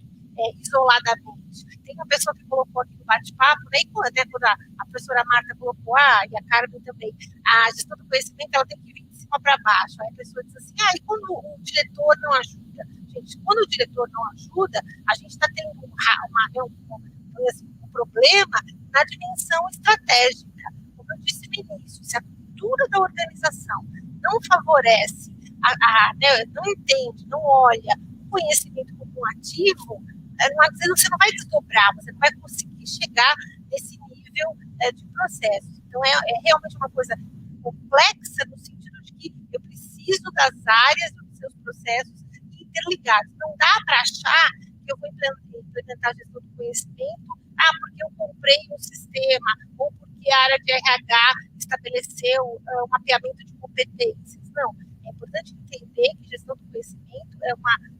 isoladamente. Tem uma pessoa que colocou aqui no bate-papo, né, e até quando a professora Marta colocou, e a Carmen também, a gestão do conhecimento ela tem que vir de cima para baixo. Aí a pessoa diz assim, e quando o diretor não ajuda? Gente, quando o diretor não ajuda, a gente está tendo um problema na dimensão estratégica. Como eu disse no início, se a cultura da organização não favorece, né, não entende, não olha o conhecimento como um ativo, você não vai desdobrar, você não vai conseguir chegar nesse nível de processo. Então, é realmente uma coisa complexa no sentido de que eu preciso das áreas dos seus processos interligados. Não dá para achar que eu vou implementar a gestão do conhecimento, porque eu comprei um sistema, ou porque a área de RH estabeleceu um mapeamento de competências. Não, é importante entender que gestão do conhecimento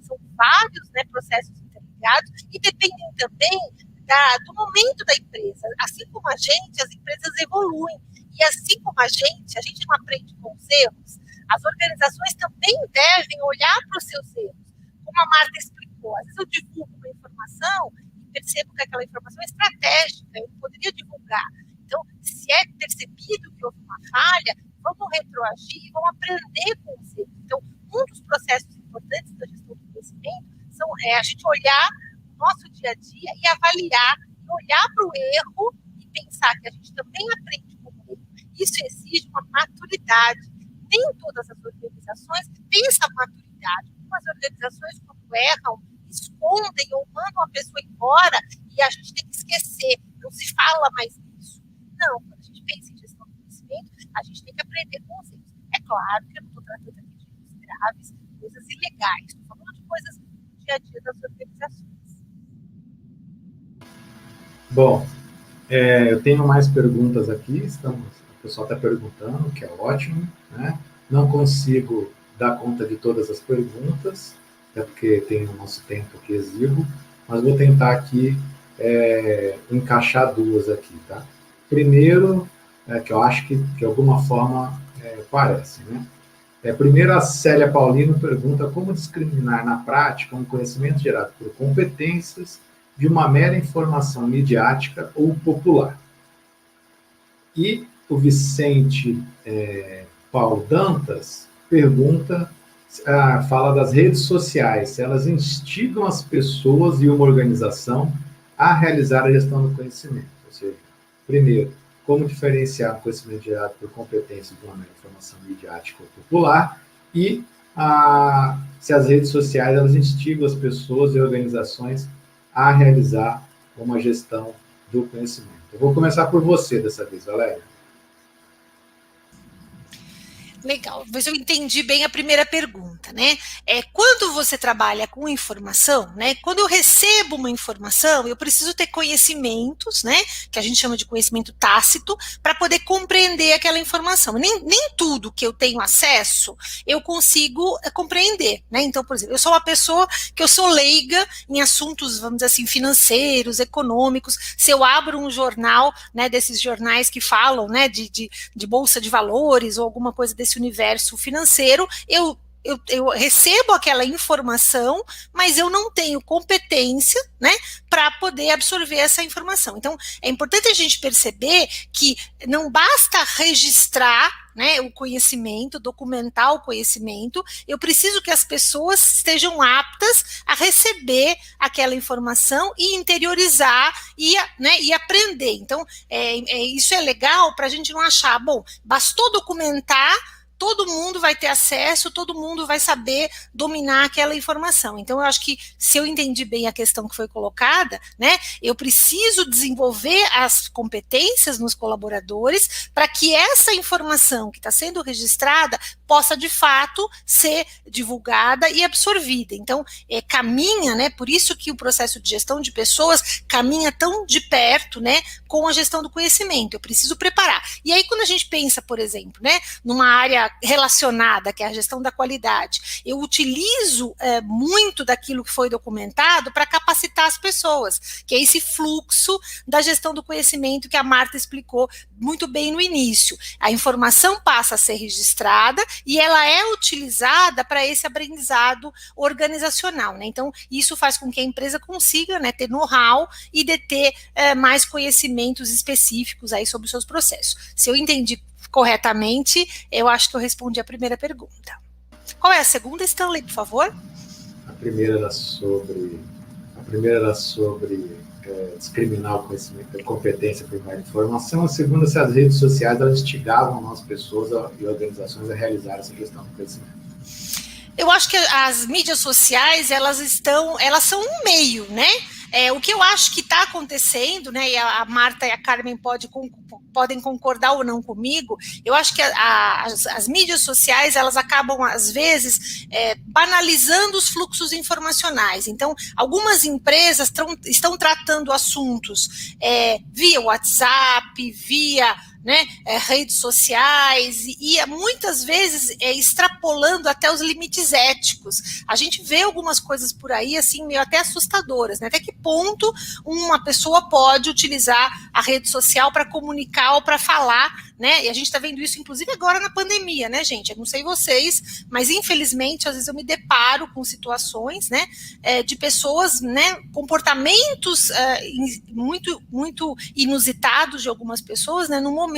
são vários, né, processos interligados e dependem também do momento da empresa. Assim como a gente, as empresas evoluem. E assim como a gente não aprende com os erros, as organizações também devem olhar para os seus erros. Como a Marta explicou, às vezes eu divulgo uma informação e percebo que aquela informação é estratégica, eu poderia divulgar. Então, se é percebido que houve uma falha, vamos retroagir e vamos aprender com os erros. Então, um dos processos importantes da gestão do conhecimento é a gente olhar o nosso dia a dia e avaliar, e olhar para o erro e pensar que a gente também aprende com o erro. Isso exige uma maturidade. Nem todas as organizações têm essa maturidade. Algumas organizações, quando erram, escondem ou mandam a pessoa embora e a gente tem que esquecer, não se fala mais nisso. Não, quando a gente pensa em gestão do conhecimento, a gente tem que aprender com os erros. É claro que eu não estou tratando aqui de erros graves, coisas ilegais, estou falando de coisas do dia a dia das organizações. Bom, eu tenho mais perguntas aqui, o pessoal está perguntando, que é ótimo, né? Não consigo dar conta de todas as perguntas, até porque tem o nosso tempo aqui exíguo, mas vou tentar aqui encaixar duas aqui, tá? Primeiro, que eu acho que de alguma forma parece, né? Primeiro, a Célia Paulino pergunta como discriminar na prática um conhecimento gerado por competências de uma mera informação midiática ou popular. E o Vicente Paulo Dantas pergunta, fala das redes sociais, se elas instigam as pessoas e uma organização a realizar a gestão do conhecimento. Ou seja, primeiro, como diferenciar o conhecimento gerado por competência de uma mera informação midiática ou popular, e se as redes sociais elas instigam as pessoas e organizações a realizar uma gestão do conhecimento. Eu vou começar por você dessa vez, Valéria. Legal, mas eu entendi bem a primeira pergunta, né? Quando você trabalha com informação, né? Quando eu recebo uma informação, eu preciso ter conhecimentos, né? Que a gente chama de conhecimento tácito, para poder compreender aquela informação. Nem tudo que eu tenho acesso eu consigo compreender, né? Então, por exemplo, eu sou uma pessoa que eu sou leiga em assuntos, vamos dizer assim, financeiros, econômicos. Se eu abro um jornal, né? Desses jornais que falam, né? De bolsa de valores ou alguma coisa desse universo financeiro, eu recebo aquela informação, mas eu não tenho competência, né, para poder absorver essa informação. Então, é importante a gente perceber que não basta registrar, né, o conhecimento, documentar o conhecimento, eu preciso que as pessoas estejam aptas a receber aquela informação e interiorizar e aprender. Então, isso é legal para a gente não achar, bom, bastou documentar, todo mundo vai ter acesso, todo mundo vai saber dominar aquela informação. Então, eu acho que, se eu entendi bem a questão que foi colocada, né, eu preciso desenvolver as competências nos colaboradores para que essa informação que está sendo registrada possa, de fato, ser divulgada e absorvida. Então, caminha, né, por isso que o processo de gestão de pessoas caminha tão de perto, né, com a gestão do conhecimento. Eu preciso preparar. E aí, quando a gente pensa, por exemplo, né, numa área relacionada, que é a gestão da qualidade, eu utilizo muito daquilo que foi documentado para capacitar as pessoas, que é esse fluxo da gestão do conhecimento que a Marta explicou muito bem no início. A informação passa a ser registrada e ela é utilizada para esse aprendizado organizacional, né? Então, isso faz com que a empresa consiga, né, ter know-how e deter mais conhecimentos específicos aí sobre os seus processos. Se eu entendi corretamente, eu acho que eu respondi a primeira pergunta. Qual é a segunda, Stanley, por favor? A primeira era sobre discriminar o conhecimento, a competência por mais informação. A segunda, se as redes sociais elas instigavam as pessoas e organizações a realizar essa gestão do conhecimento. Eu acho que as mídias sociais, elas são um meio, né? O que eu acho que está acontecendo, né, e a Marta e a Carmen podem concordar ou não comigo, eu acho que as mídias sociais, elas acabam, às vezes, banalizando os fluxos informacionais. Então, algumas empresas estão tratando assuntos via WhatsApp, via, né, redes sociais, e muitas vezes extrapolando até os limites éticos. A gente vê algumas coisas por aí, assim, meio até assustadoras, né? Até que ponto uma pessoa pode utilizar a rede social para comunicar ou para falar, né? E a gente está vendo isso, inclusive, agora na pandemia, né, gente? Eu não sei vocês, mas, infelizmente, às vezes eu me deparo com situações, né, de pessoas, né, comportamentos muito, muito inusitados de algumas pessoas, né, no momento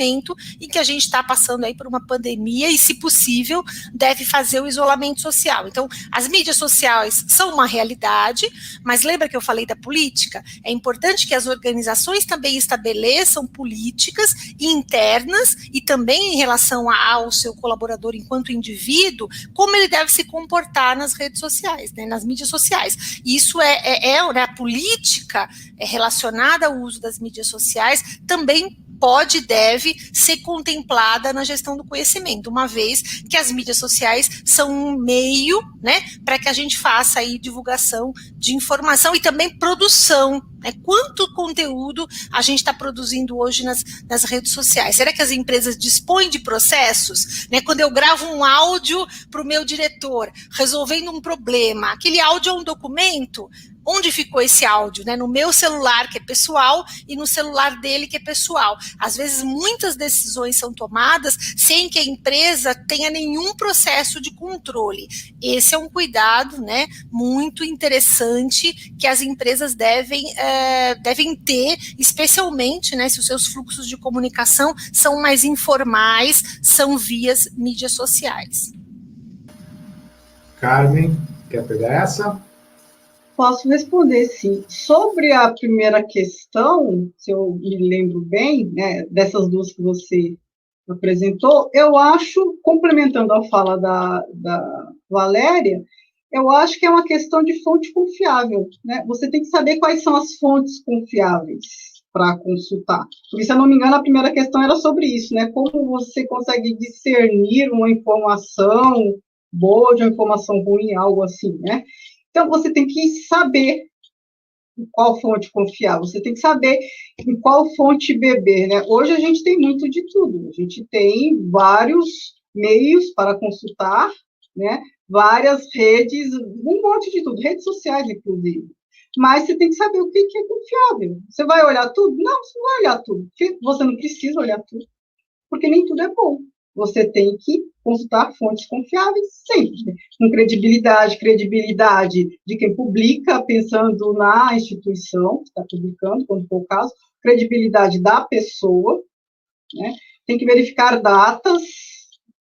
em que a gente está passando aí por uma pandemia e, se possível, deve fazer o isolamento social. Então, as mídias sociais são uma realidade, mas lembra que eu falei da política? É importante que as organizações também estabeleçam políticas internas e também em relação ao seu colaborador enquanto indivíduo, como ele deve se comportar nas redes sociais, né, nas mídias sociais. Isso né, a política relacionada ao uso das mídias sociais também pode e deve ser contemplada na gestão do conhecimento, uma vez que as mídias sociais são um meio, né, para que a gente faça aí divulgação de informação e também produção, né, quanto conteúdo a gente está produzindo hoje nas redes sociais. Será que as empresas dispõem de processos? Né, quando eu gravo um áudio para o meu diretor, resolvendo um problema, aquele áudio é um documento? Onde ficou esse áudio, né? No meu celular, que é pessoal, e no celular dele, que é pessoal. Às vezes, muitas decisões são tomadas sem que a empresa tenha nenhum processo de controle. Esse é um cuidado, né, muito interessante que as empresas devem ter, especialmente, né, se os seus fluxos de comunicação são mais informais, são vias mídias sociais. Carmen, quer pegar essa? Posso responder, sim. Sobre a primeira questão, se eu me lembro bem, né, dessas duas que você apresentou, eu acho, complementando a fala da Valéria, eu acho que é uma questão de fonte confiável, né? Você tem que saber quais são as fontes confiáveis para consultar. Porque, se eu não me engano, a primeira questão era sobre isso, né? Como você consegue discernir uma informação boa de uma informação ruim, algo assim, né? Então, você tem que saber em qual fonte confiar, você tem que saber em qual fonte beber, né? Hoje a gente tem muito de tudo, a gente tem vários meios para consultar, né? Várias redes, um monte de tudo, redes sociais, inclusive. Mas você tem que saber o que é confiável. Você vai olhar tudo? Não, você não vai olhar tudo. Você não precisa olhar tudo, porque nem tudo é bom. Você tem que consultar fontes confiáveis sempre, com credibilidade de quem publica, pensando na instituição que está publicando, quando for o caso, credibilidade da pessoa, né? Tem que verificar datas,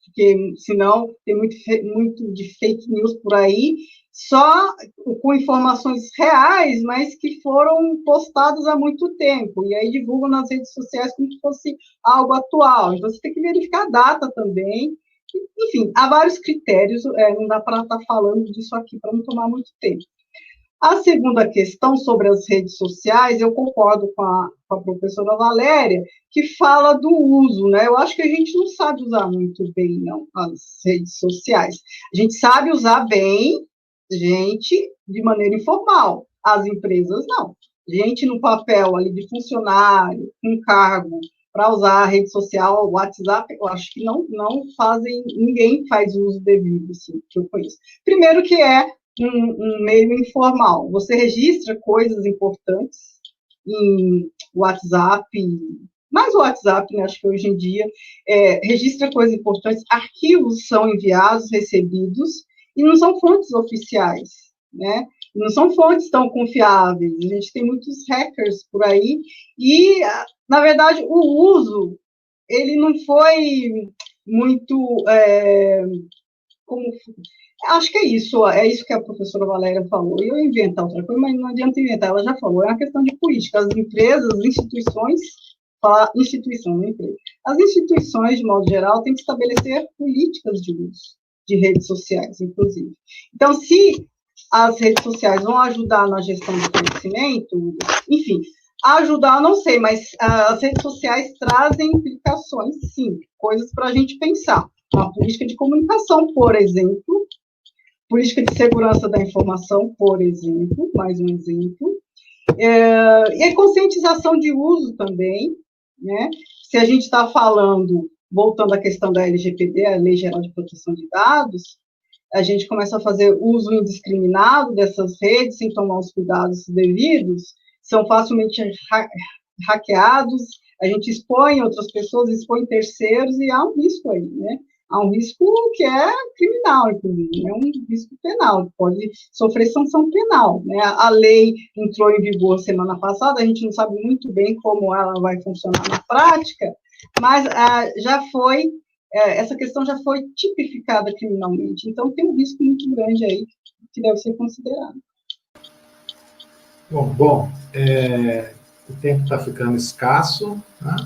porque senão tem muito de fake news por aí, só com informações reais, mas que foram postadas há muito tempo, e aí divulgam nas redes sociais como se fosse algo atual. Então, você tem que verificar a data também. Enfim, há vários critérios, não dá para estar falando disso aqui, para não tomar muito tempo. A segunda questão sobre as redes sociais, eu concordo com a professora Valéria, que fala do uso, né? Eu acho que a gente não sabe usar muito bem, não, as redes sociais. A gente sabe usar bem, gente de maneira informal, as empresas não. Gente no papel ali de funcionário, com cargo para usar a rede social, o WhatsApp, eu acho que não fazem, ninguém faz uso devido, assim, que eu conheço. Primeiro que é um meio informal, você registra coisas importantes em WhatsApp, mais o WhatsApp, né, acho que hoje em dia, registra coisas importantes, arquivos são enviados, recebidos, e não são fontes oficiais, né? Não são fontes tão confiáveis, a gente tem muitos hackers por aí, e, na verdade, o uso, ele não foi muito, acho que é isso que a professora Valéria falou, eu ia inventar outra coisa, mas não adianta inventar, ela já falou, é uma questão de política, as empresas, as instituições, falar instituição, não empresa, as instituições, de modo geral, têm que estabelecer políticas de uso de redes sociais, inclusive. Então, se as redes sociais vão ajudar na gestão do conhecimento, enfim, ajudar, eu não sei, mas as redes sociais trazem implicações, sim, coisas para a gente pensar. Uma política de comunicação, por exemplo, política de segurança da informação, por exemplo, mais um exemplo, e a conscientização de uso também, né? Se a gente está falando, voltando à questão da LGPD, a Lei Geral de Proteção de Dados, a gente começa a fazer uso indiscriminado dessas redes, sem tomar os cuidados devidos, são facilmente hackeados, a gente expõe outras pessoas, expõe terceiros, e há um risco aí, né? Há um risco que é criminal, inclusive, é um risco penal, pode sofrer sanção penal, né? A lei entrou em vigor semana passada, a gente não sabe muito bem como ela vai funcionar na prática, mas já foi, essa questão já foi tipificada criminalmente, então tem um risco muito grande aí que deve ser considerado. Bom, o tempo está ficando escasso, né?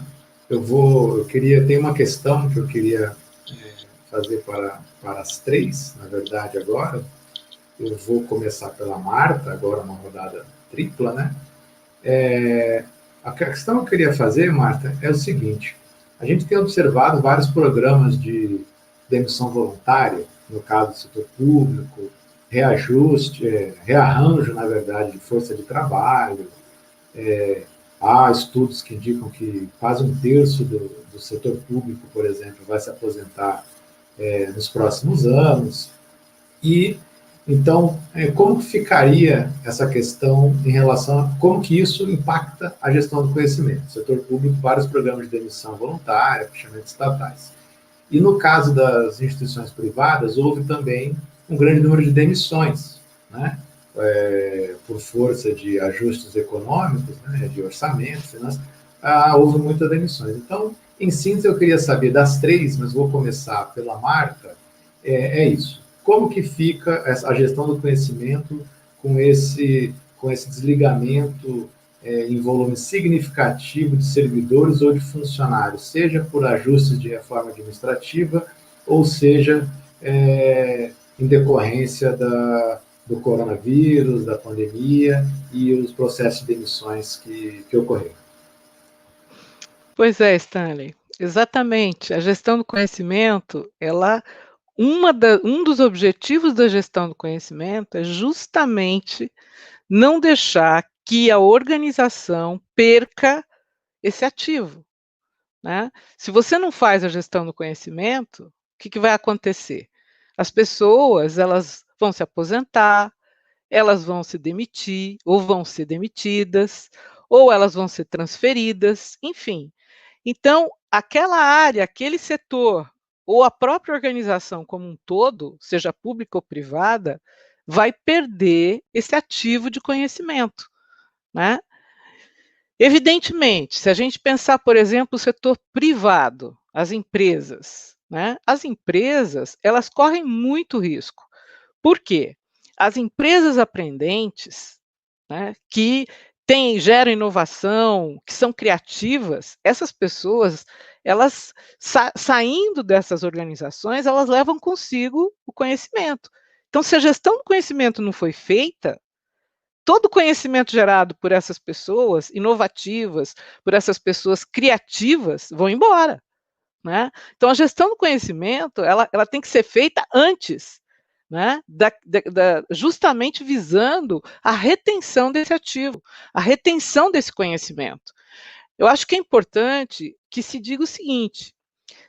Tem uma questão que eu queria fazer para as 3, na verdade, agora. Eu vou começar pela Marta, agora uma rodada tripla, né? A questão que eu queria fazer, Marta, é o seguinte: a gente tem observado vários programas de demissão voluntária, no caso do setor público, rearranjo, na verdade, de força de trabalho. Há estudos que indicam que quase 1/3 do setor público, por exemplo, vai se aposentar nos próximos anos. E, então, como que ficaria essa questão em relação a como que isso impacta a gestão do conhecimento? No setor público, vários programas de demissão voluntária, fechamento estatais. E no caso das instituições privadas, houve também um grande número de demissões, né? Por força de ajustes econômicos, né? De orçamento, finanças, houve muitas demissões. Então, em síntese, eu queria saber das 3, mas vou começar pela Marta, isso. Como que fica a gestão do conhecimento com esse desligamento em volume significativo de servidores ou de funcionários, seja por ajustes de reforma administrativa, ou seja, em decorrência do coronavírus, da pandemia e os processos de demissões que ocorreram? Pois é, Stanley, exatamente. A gestão do conhecimento, um dos objetivos da gestão do conhecimento é justamente não deixar que a organização perca esse ativo, né? Se você não faz a gestão do conhecimento, o que vai acontecer? As pessoas, elas vão se aposentar, elas vão se demitir, ou vão ser demitidas, ou elas vão ser transferidas, enfim. Então, aquela área, aquele setor, ou a própria organização como um todo, seja pública ou privada, vai perder esse ativo de conhecimento, né? Evidentemente, se a gente pensar, por exemplo, o setor privado, as empresas, né? As empresas, elas correm muito risco. Por quê? As empresas aprendentes, né, que geram inovação, que são criativas, essas pessoas, elas saindo dessas organizações, elas levam consigo o conhecimento. Então, se a gestão do conhecimento não foi feita, todo o conhecimento gerado por essas pessoas inovativas, por essas pessoas criativas, vão embora, né? Então, a gestão do conhecimento, ela tem que ser feita antes, né? Justamente visando a retenção desse ativo, a retenção desse conhecimento. Eu acho que é importante que se diga o seguinte: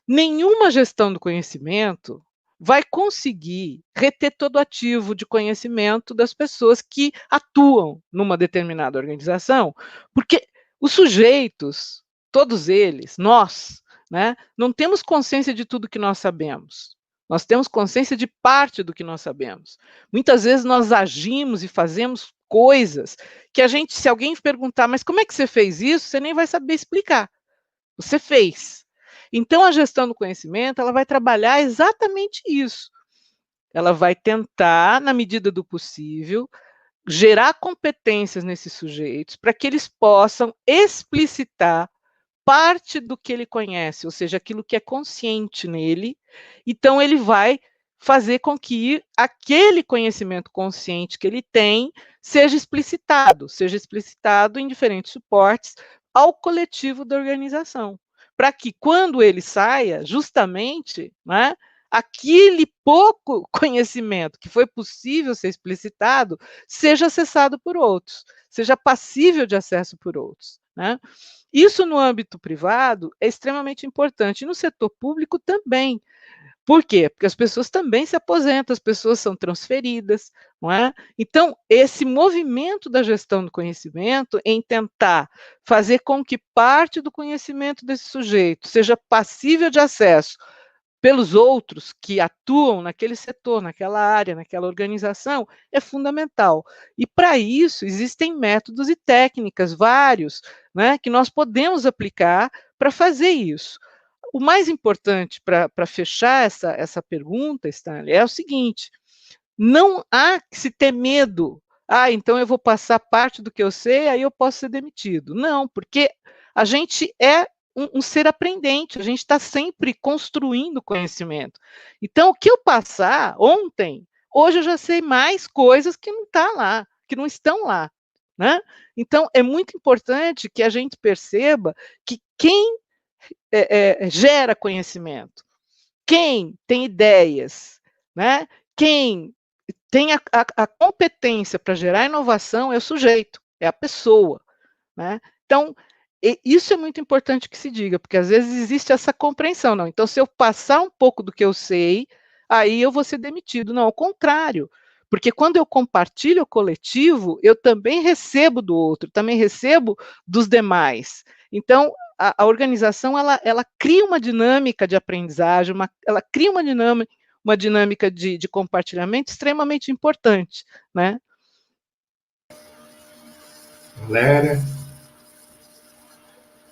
nenhuma gestão do conhecimento vai conseguir reter todo o ativo de conhecimento das pessoas que atuam numa determinada organização, porque os sujeitos, todos eles, nós, né, não temos consciência de tudo que nós sabemos. Nós temos consciência de parte do que nós sabemos. Muitas vezes nós agimos e fazemos coisas que a gente, se alguém perguntar, mas como é que você fez isso? Você nem vai saber explicar. Você fez. Então, a gestão do conhecimento, ela vai trabalhar exatamente isso. Ela vai tentar, na medida do possível, gerar competências nesses sujeitos para que eles possam explicitar parte do que ele conhece, ou seja, aquilo que é consciente nele. Então, ele vai fazer com que aquele conhecimento consciente que ele tem seja explicitado em diferentes suportes ao coletivo da organização, para que, quando ele saia, justamente, né, aquele pouco conhecimento que foi possível ser explicitado seja acessado por outros, seja passível de acesso por outros, né? Isso no âmbito privado é extremamente importante, e no setor público também. Por quê? Porque as pessoas também se aposentam, as pessoas são transferidas, não é? Então, esse movimento da gestão do conhecimento em tentar fazer com que parte do conhecimento desse sujeito seja passível de acesso pelos outros que atuam naquele setor, naquela área, naquela organização, é fundamental. E para isso existem métodos e técnicas vários, né, que nós podemos aplicar para fazer isso. O mais importante para fechar essa pergunta, Stanley, é o seguinte: não há que se ter medo. Então eu vou passar parte do que eu sei, aí eu posso ser demitido. Não, porque a gente é um ser aprendente, a gente está sempre construindo conhecimento. Então, o que eu passar ontem, hoje eu já sei mais coisas que não tá lá, que não estão lá, né? Então, é muito importante que a gente perceba que quem gera conhecimento, quem tem ideias, né? Quem tem a competência para gerar inovação é o sujeito, é a pessoa, né? Então, isso é muito importante que se diga, porque às vezes existe essa compreensão, não, então se eu passar um pouco do que eu sei, aí eu vou ser demitido. Não, ao contrário, porque quando eu compartilho o coletivo, eu também recebo do outro, também recebo dos demais. Então, a organização, ela cria uma dinâmica de aprendizagem, ela cria uma dinâmica de compartilhamento extremamente importante, né? Valéria?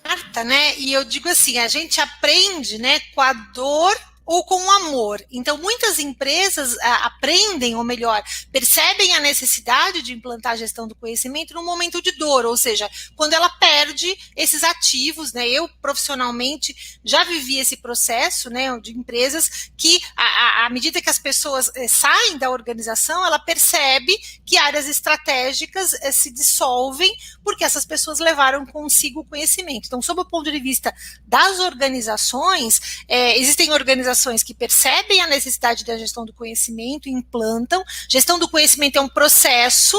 Marta, né? E eu digo assim, a gente aprende, né, com a dor ou com o amor. Então, muitas empresas aprendem, ou melhor, percebem a necessidade de implantar a gestão do conhecimento num momento de dor, ou seja, quando ela perde esses ativos, né? Eu, profissionalmente, já vivi esse processo, né, de empresas que, à medida que as pessoas saem da organização, ela percebe que áreas estratégicas se dissolvem porque essas pessoas levaram consigo o conhecimento. Então, sob o ponto de vista das organizações, existem organizações que percebem a necessidade da gestão do conhecimento e implantam. Gestão do conhecimento é um processo,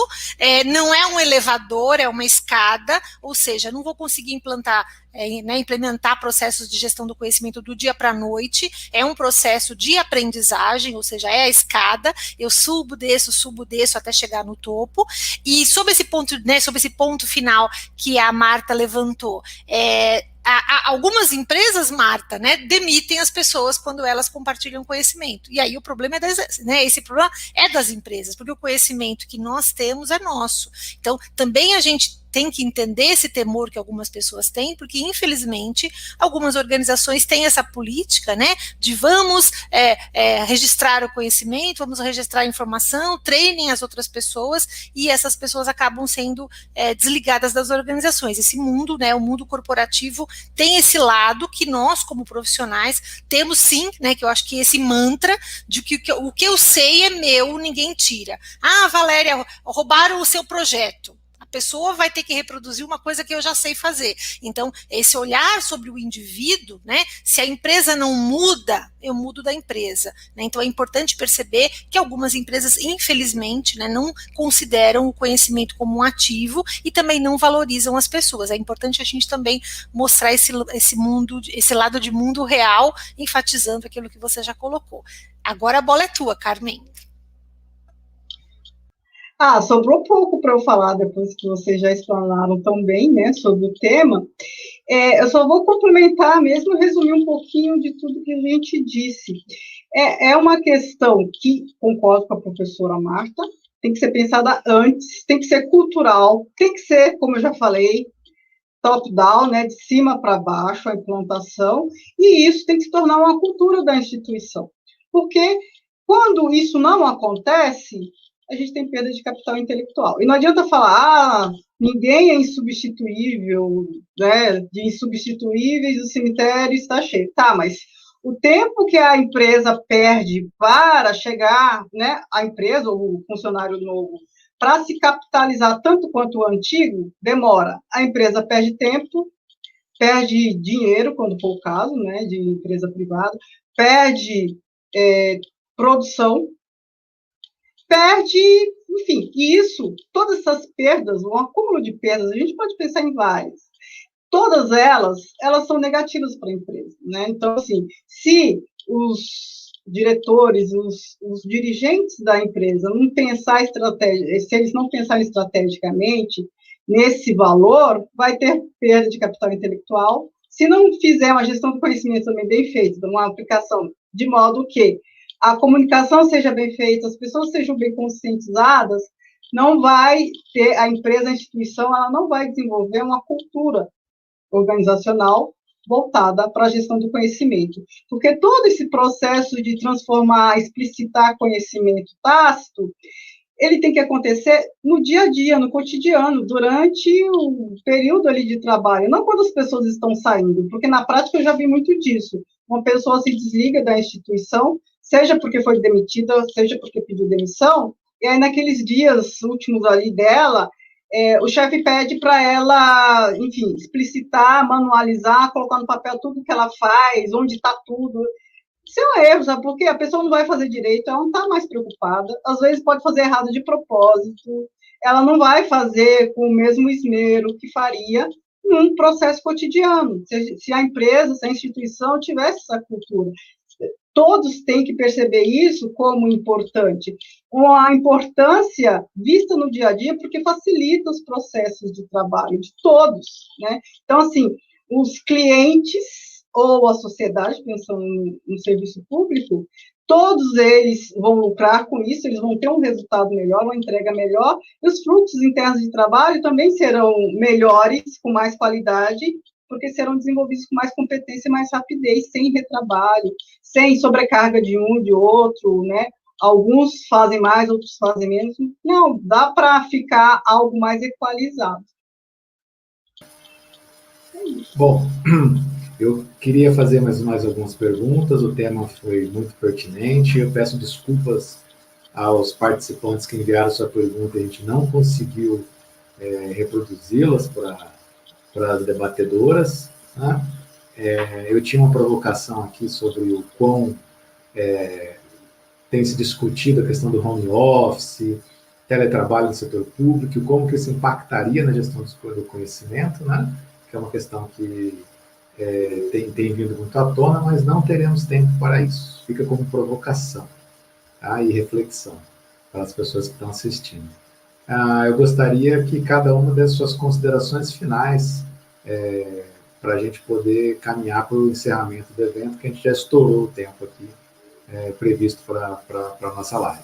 não é um elevador, é uma escada, ou seja, não vou conseguir implementar processos de gestão do conhecimento do dia para a noite, é um processo de aprendizagem, ou seja, é a escada, eu subo, desço até chegar no topo. E sobre esse ponto final que a Marta levantou, algumas empresas, Marta, né, demitem as pessoas quando elas compartilham conhecimento. E aí o problema esse problema é das empresas, porque o conhecimento que nós temos é nosso. Então, também a gente tem que entender esse temor que algumas pessoas têm, porque, infelizmente, algumas organizações têm essa política, né, de vamos registrar o conhecimento, vamos registrar a informação, treinem as outras pessoas, e essas pessoas acabam sendo desligadas das organizações. Esse mundo, né, o mundo corporativo, tem esse lado que nós, como profissionais, temos sim, né, que eu acho que esse mantra de que o que eu sei é meu, ninguém tira. Valéria, roubaram o seu projeto. A A pessoa vai ter que reproduzir uma coisa que eu já sei fazer. Então, esse olhar sobre o indivíduo, né? Se a empresa não muda, eu mudo da empresa. Né? Então, é importante perceber que algumas empresas, infelizmente, né, não consideram o conhecimento como um ativo e também não valorizam as pessoas. É importante a gente também mostrar esse mundo, esse lado de mundo real, enfatizando aquilo que você já colocou. Agora a bola é tua, Carmen. Sobrou pouco para eu falar depois que vocês já explanaram tão bem, né, sobre o tema. Eu só vou complementar mesmo, resumir um pouquinho de tudo que a gente disse. É uma questão que, concordo com a professora Marta, tem que ser pensada antes, tem que ser cultural, tem que ser, como eu já falei, top-down, né, de cima para baixo, a implantação, e isso tem que se tornar uma cultura da instituição. Porque quando isso não acontece, a gente tem perda de capital intelectual. E não adianta falar, ninguém é insubstituível, né, de insubstituíveis, o cemitério está cheio. Tá, mas o tempo que a empresa perde para chegar, né, a empresa ou o funcionário novo, para se capitalizar tanto quanto o antigo, demora. A empresa perde tempo, perde dinheiro, quando for o caso, né, de empresa privada, perde produção, perde, enfim, e isso, todas essas perdas, um acúmulo de perdas, a gente pode pensar em várias. Todas elas são negativas para a empresa, né? Então, assim, se os diretores, os dirigentes da empresa não pensar se eles não pensarem estrategicamente nesse valor, vai ter perda de capital intelectual. Se não fizer uma gestão do conhecimento também bem feita, uma aplicação de modo que a comunicação seja bem feita, as pessoas sejam bem conscientizadas, não vai ter, a empresa, a instituição, ela não vai desenvolver uma cultura organizacional voltada para a gestão do conhecimento. Porque todo esse processo de transformar, explicitar conhecimento tácito, ele tem que acontecer no dia a dia, no cotidiano, durante o período ali de trabalho, não quando as pessoas estão saindo, porque na prática eu já vi muito disso. Uma pessoa se desliga da instituição, seja porque foi demitida, seja porque pediu demissão, e aí naqueles dias últimos ali dela, o chefe pede para ela, enfim, explicitar, manualizar, colocar no papel tudo que ela faz, onde está tudo. Isso é um erro, sabe? Porque a pessoa não vai fazer direito, ela não está mais preocupada, às vezes pode fazer errado de propósito, ela não vai fazer com o mesmo esmero que faria num processo cotidiano. Se a empresa, se a instituição tivesse essa cultura, todos têm que perceber isso como importante. Uma importância vista no dia a dia, porque facilita os processos de trabalho de todos, né? Então, assim, os clientes ou a sociedade, pensando no serviço público, todos eles vão lucrar com isso, eles vão ter um resultado melhor, uma entrega melhor, e os frutos internos de trabalho também serão melhores, com mais qualidade, porque serão desenvolvidos com mais competência e mais rapidez, sem retrabalho, sem sobrecarga de um, de outro, né? Alguns fazem mais, outros fazem menos. Não, dá para ficar algo mais equalizado. Bom, eu queria fazer mais algumas perguntas, o tema foi muito pertinente, eu peço desculpas aos participantes que enviaram sua pergunta, a gente não conseguiu reproduzi-las para as debatedoras, né? Eu tinha uma provocação aqui sobre o quão tem se discutido a questão do home office, teletrabalho no setor público, e como que isso impactaria na gestão do conhecimento, né? Que é uma questão que tem vindo muito à tona, mas não teremos tempo para isso. Fica como provocação, tá? E reflexão para as pessoas que estão assistindo. Eu gostaria que cada uma desse suas considerações finais para a gente poder caminhar para o encerramento do evento, que a gente já estourou o tempo aqui previsto para a nossa live.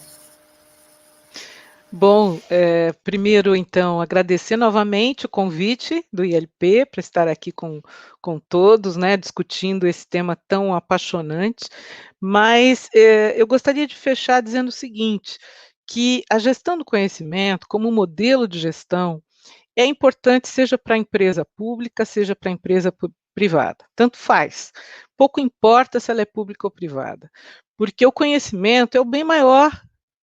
Bom, primeiro, então, agradecer novamente o convite do ILP para estar aqui com todos, né, discutindo esse tema tão apaixonante, mas eu gostaria de fechar dizendo o seguinte, que a gestão do conhecimento, como modelo de gestão, é importante seja para a empresa pública, seja para a empresa privada, tanto faz. Pouco importa se ela é pública ou privada, porque o conhecimento é o bem maior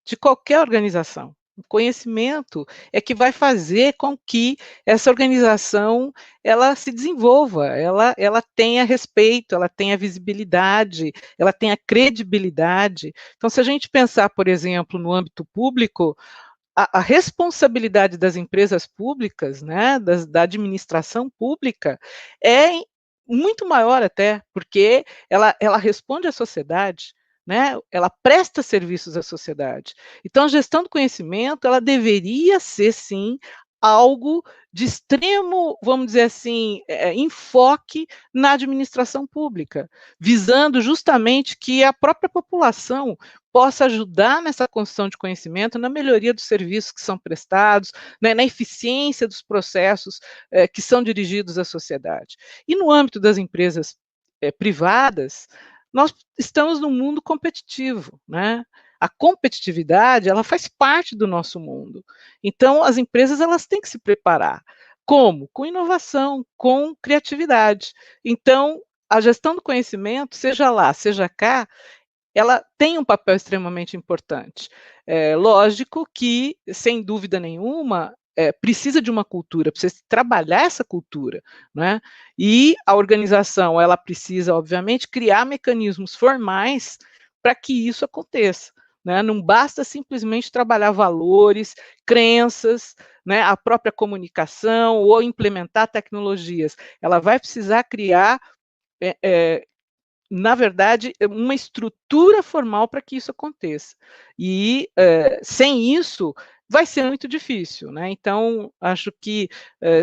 de qualquer organização. O conhecimento é que vai fazer com que essa organização ela se desenvolva, ela tenha respeito, ela tenha visibilidade, ela tenha credibilidade. Então, se a gente pensar, por exemplo, no âmbito público, a responsabilidade das empresas públicas, né, da administração pública, é muito maior até, porque ela responde à sociedade, né, ela presta serviços à sociedade. Então, a gestão do conhecimento, ela deveria ser, sim, algo de extremo, vamos dizer assim, enfoque na administração pública, visando justamente que a própria população possa ajudar nessa construção de conhecimento, na melhoria dos serviços que são prestados, né, na eficiência dos processos que são dirigidos à sociedade. E no âmbito das empresas privadas, nós estamos num mundo competitivo, né? A competitividade, ela faz parte do nosso mundo. Então, as empresas, elas têm que se preparar. Como? Com inovação, com criatividade. Então, a gestão do conhecimento, seja lá, seja cá, ela tem um papel extremamente importante. É lógico que, sem dúvida nenhuma, precisa de uma cultura, precisa trabalhar essa cultura, né? E a organização, ela precisa, obviamente, criar mecanismos formais para que isso aconteça, né? Não basta simplesmente trabalhar valores, crenças, né, a própria comunicação ou implementar tecnologias. Ela vai precisar criar na verdade, uma estrutura formal para que isso aconteça. E, sem isso, vai ser muito difícil, né? Então, acho que,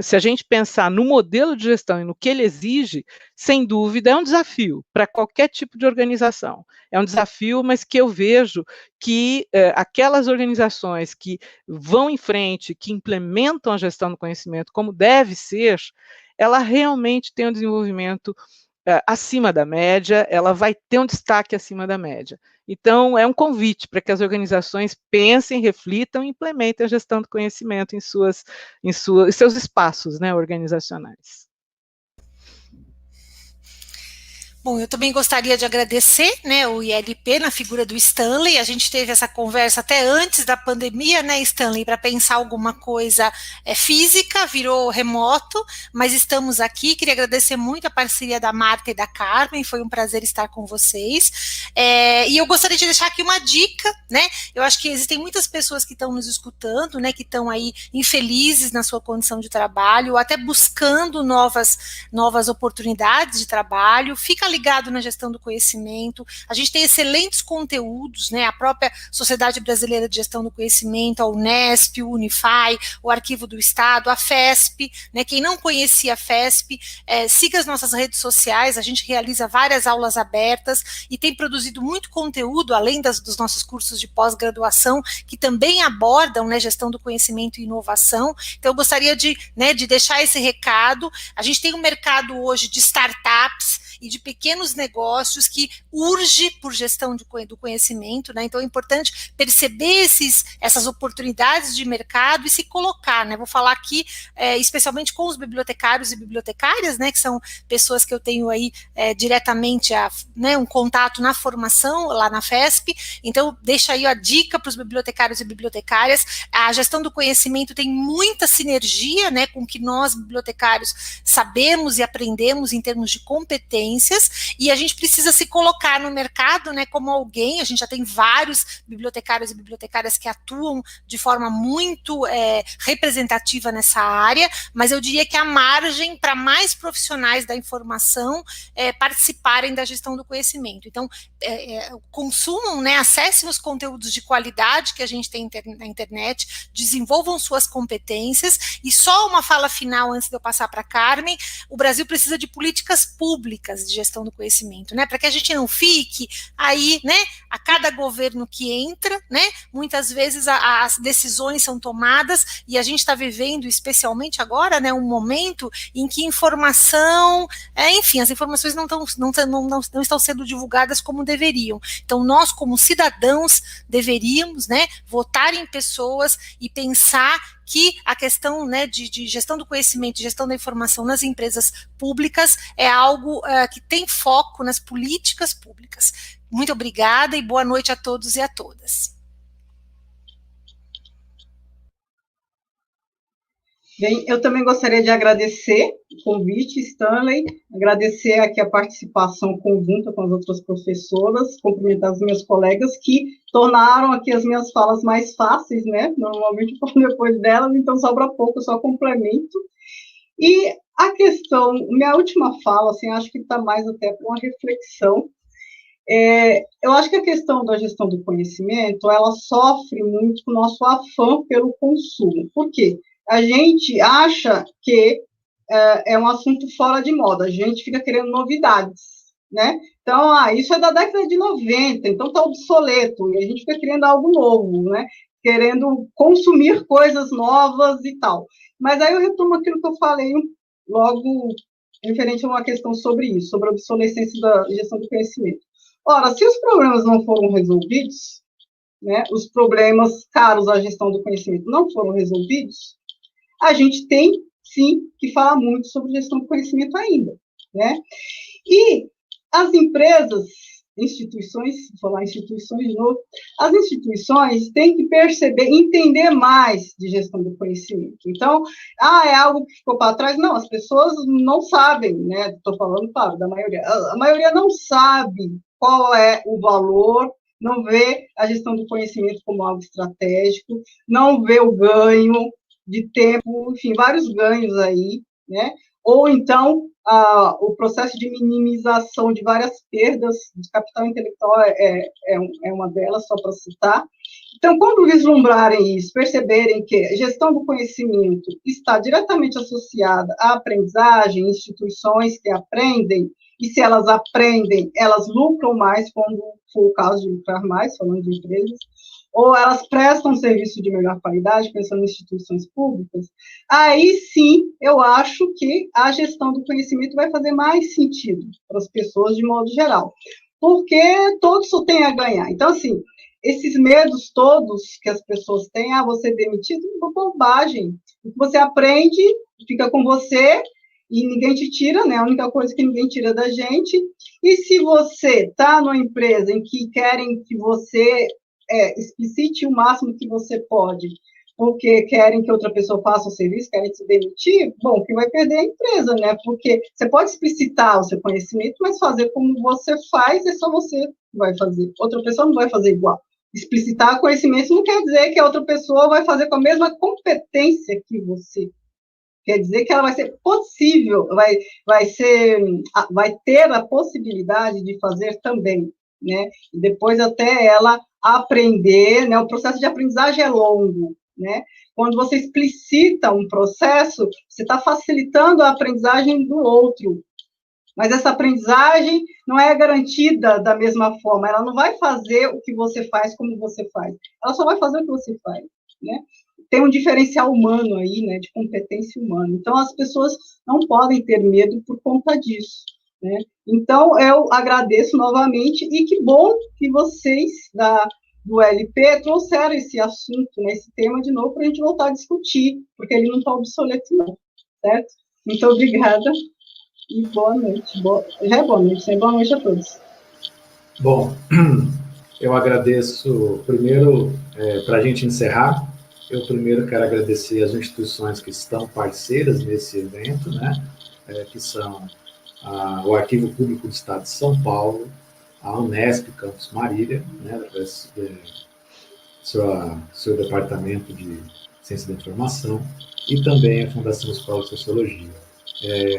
se a gente pensar no modelo de gestão e no que ele exige, sem dúvida, é um desafio para qualquer tipo de organização. É um desafio, mas que eu vejo que aquelas organizações que vão em frente, que implementam a gestão do conhecimento como deve ser, ela realmente tem um desenvolvimento acima da média, ela vai ter um destaque acima da média. Então, é um convite para que as organizações pensem, reflitam e implementem a gestão do conhecimento em seus espaços, né, organizacionais. Bom, eu também gostaria de agradecer, né, o ILP na figura do Stanley. A gente teve essa conversa até antes da pandemia, né, Stanley, para pensar alguma coisa física, virou remoto, mas estamos aqui. Queria agradecer muito a parceria da Marta e da Carmen, foi um prazer estar com vocês. E eu gostaria de deixar aqui uma dica, né? Eu acho que existem muitas pessoas que estão nos escutando, né, que estão aí infelizes na sua condição de trabalho, ou até buscando novas oportunidades de trabalho. Fica ligado na gestão do conhecimento, a gente tem excelentes conteúdos, né, a própria Sociedade Brasileira de Gestão do Conhecimento, a Unesp, o Unify, o Arquivo do Estado, a FESP, né, quem não conhecia a FESP, siga as nossas redes sociais, a gente realiza várias aulas abertas e tem produzido muito conteúdo, além dos nossos cursos de pós-graduação, que também abordam, né, gestão do conhecimento e inovação. Então eu gostaria de deixar esse recado. A gente tem um mercado hoje de startups e de pequenos negócios que urge por gestão do conhecimento, né? Então é importante perceber essas oportunidades de mercado e se colocar, né? Vou falar aqui especialmente com os bibliotecários e bibliotecárias, né? Que são pessoas que eu tenho aí diretamente um contato na formação lá na FESP. Então deixa aí a dica para os bibliotecários e bibliotecárias. A gestão do conhecimento tem muita sinergia, né? Com o que nós bibliotecários sabemos e aprendemos em termos de competências, e a gente precisa se colocar no mercado, né, como alguém. A gente já tem vários bibliotecários e bibliotecárias que atuam de forma muito representativa nessa área, mas eu diria que a margem para mais profissionais da informação participarem da gestão do conhecimento. Então, consumam, né, acessem os conteúdos de qualidade que a gente tem na internet, desenvolvam suas competências. E só uma fala final antes de eu passar para a Carmen: o Brasil precisa de políticas públicas de gestão do conhecimento, né, para que a gente não fique aí, né, a cada governo que entra, né, muitas vezes as decisões são tomadas e a gente está vivendo, especialmente agora, né, um momento em que informação, enfim, as informações não estão sendo divulgadas como deveriam. Então, nós, como cidadãos, deveríamos, né, votar em pessoas e pensar que a questão, né, de gestão do conhecimento, gestão da informação nas empresas públicas é algo que tem foco nas políticas públicas. Muito obrigada e boa noite a todos e a todas. Bem, eu também gostaria de agradecer o convite, Stanley, agradecer aqui a participação conjunta com as outras professoras, cumprimentar os meus colegas que tornaram aqui as minhas falas mais fáceis, né? Normalmente eu falo depois delas, então sobra pouco, eu só complemento. E a questão, minha última fala, assim, acho que está mais até para uma reflexão. Eu acho que a questão da gestão do conhecimento, ela sofre muito com o nosso afã pelo consumo. Por quê? A gente acha que é um assunto fora de moda, a gente fica querendo novidades, né? Então, isso é da década de 90, então está obsoleto, e a gente fica querendo algo novo, né? Querendo consumir coisas novas e tal. Mas aí eu retomo aquilo que eu falei logo referente a uma questão sobre isso, sobre a obsolescência da gestão do conhecimento. Ora, se os problemas não foram resolvidos, né, os problemas caros à gestão do conhecimento não foram resolvidos, a gente tem, sim, que falar muito sobre gestão do conhecimento ainda, né? E as empresas, instituições, vou falar instituições de novo, as instituições têm que perceber, entender mais de gestão do conhecimento. Então, é algo que ficou para trás? Não, as pessoas não sabem, né? Estou falando, claro, da maioria. A maioria não sabe qual é o valor, não vê a gestão do conhecimento como algo estratégico, não vê o ganho de tempo, enfim, vários ganhos aí, né? Ou então, o processo de minimização de várias perdas de capital intelectual é uma delas, só para citar. Então, quando vislumbrarem isso, perceberem que a gestão do conhecimento está diretamente associada à aprendizagem, instituições que aprendem, e se elas aprendem, elas lucram mais, quando for o caso de lucrar mais, falando de empresas, ou elas prestam serviço de melhor qualidade, pensando em instituições públicas, aí sim, eu acho que a gestão do conhecimento vai fazer mais sentido para as pessoas de modo geral, porque todos só têm a ganhar. Então, assim, esses medos todos que as pessoas têm, você demitido, é uma bobagem. O que você aprende fica com você e ninguém te tira, né? A única coisa que ninguém tira da gente. E se você está numa empresa em que querem que você explicite o máximo que você pode, porque querem que outra pessoa faça o serviço, querem te demitir, bom, que vai perder a empresa, né? Porque você pode explicitar o seu conhecimento, mas fazer como você faz, é só você que vai fazer. Outra pessoa não vai fazer igual. Explicitar conhecimento não quer dizer que a outra pessoa vai fazer com a mesma competência que você. Quer dizer que ela vai ser possível, vai ter a possibilidade de fazer também, né? E depois até ela aprender, né? O processo de aprendizagem é longo, né? Quando você explicita um processo, você está facilitando a aprendizagem do outro. Mas essa aprendizagem não é garantida da mesma forma. Ela não vai fazer o que você faz como você faz. Ela só vai fazer o que você faz, né? Tem um diferencial humano aí, né, de competência humana. Então, as pessoas não podem ter medo por conta disso, né? Então, eu agradeço novamente, e que bom que vocês do LP trouxeram esse assunto, né, esse tema de novo, para a gente voltar a discutir, porque ele não está obsoleto, não, certo? Muito obrigada e boa noite. Já é boa noite, né? Boa noite a todos. Bom, eu agradeço, primeiro, para a gente encerrar, eu primeiro quero agradecer as instituições que estão parceiras nesse evento, né, que são o Arquivo Público do Estado de São Paulo, a Unesp Campus Marília, né, seu departamento de Ciência da Informação, e também a Fundação Escola de Sociologia.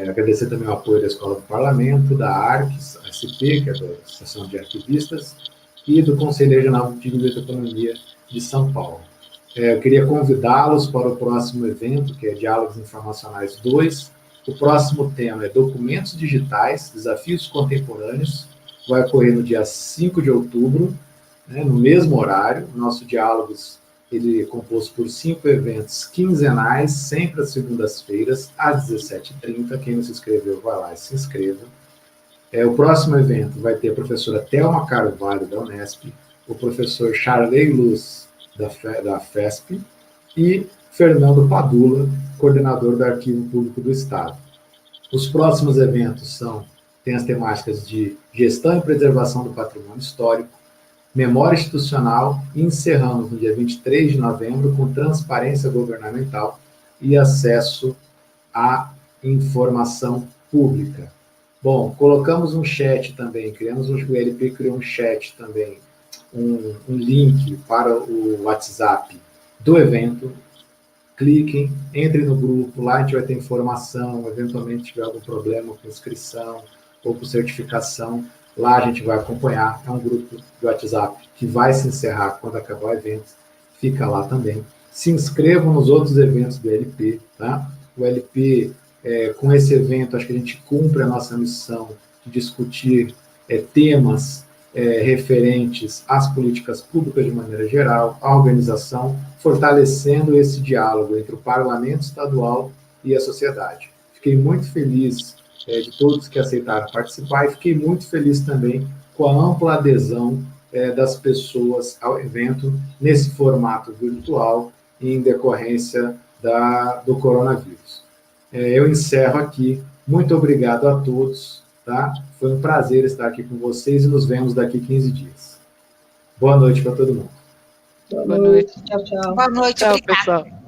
Agradecer também o apoio da Escola do Parlamento, da ARCS, a SP, que é da Associação de Arquivistas, e do Conselho Regional de Biblioteconomia de São Paulo. Eu queria convidá-los para o próximo evento, que é Diálogos Informacionais 2. O próximo tema é Documentos Digitais, Desafios Contemporâneos. Vai ocorrer no dia 5 de outubro, né, no mesmo horário. Nosso Diálogos ele é composto por 5 eventos quinzenais, sempre às segundas-feiras, às 17h30. Quem não se inscreveu, vai lá e se inscreva. O próximo evento vai ter a professora Thelma Carvalho, da Unesp, o professor Charley Luz, da FESP, e Fernando Padula, coordenador do Arquivo Público do Estado. Os próximos eventos têm as temáticas de gestão e preservação do patrimônio histórico, memória institucional, e encerramos no dia 23 de novembro com transparência governamental, e acesso à informação pública. Bom, colocamos um chat também, o LP criou um chat também, um link para o WhatsApp do evento. Cliquem, entrem no grupo, lá a gente vai ter informação, eventualmente tiver algum problema com inscrição ou com certificação, lá a gente vai acompanhar. É um grupo de WhatsApp que vai se encerrar quando acabar o evento, fica lá também. Se inscrevam nos outros eventos do LP, tá? O LP, com esse evento, acho que a gente cumpre a nossa missão de discutir temas referentes às políticas públicas de maneira geral, à organização, fortalecendo esse diálogo entre o parlamento estadual e a sociedade. Fiquei muito feliz de todos que aceitaram participar e fiquei muito feliz também com a ampla adesão das pessoas ao evento nesse formato virtual em decorrência do coronavírus. Eu encerro aqui. Muito obrigado a todos. Tá? Foi um prazer estar aqui com vocês e nos vemos daqui 15 dias. Boa noite para todo mundo. Boa noite. Tchau, tchau. Boa noite, Tchau, obrigada. pessoal.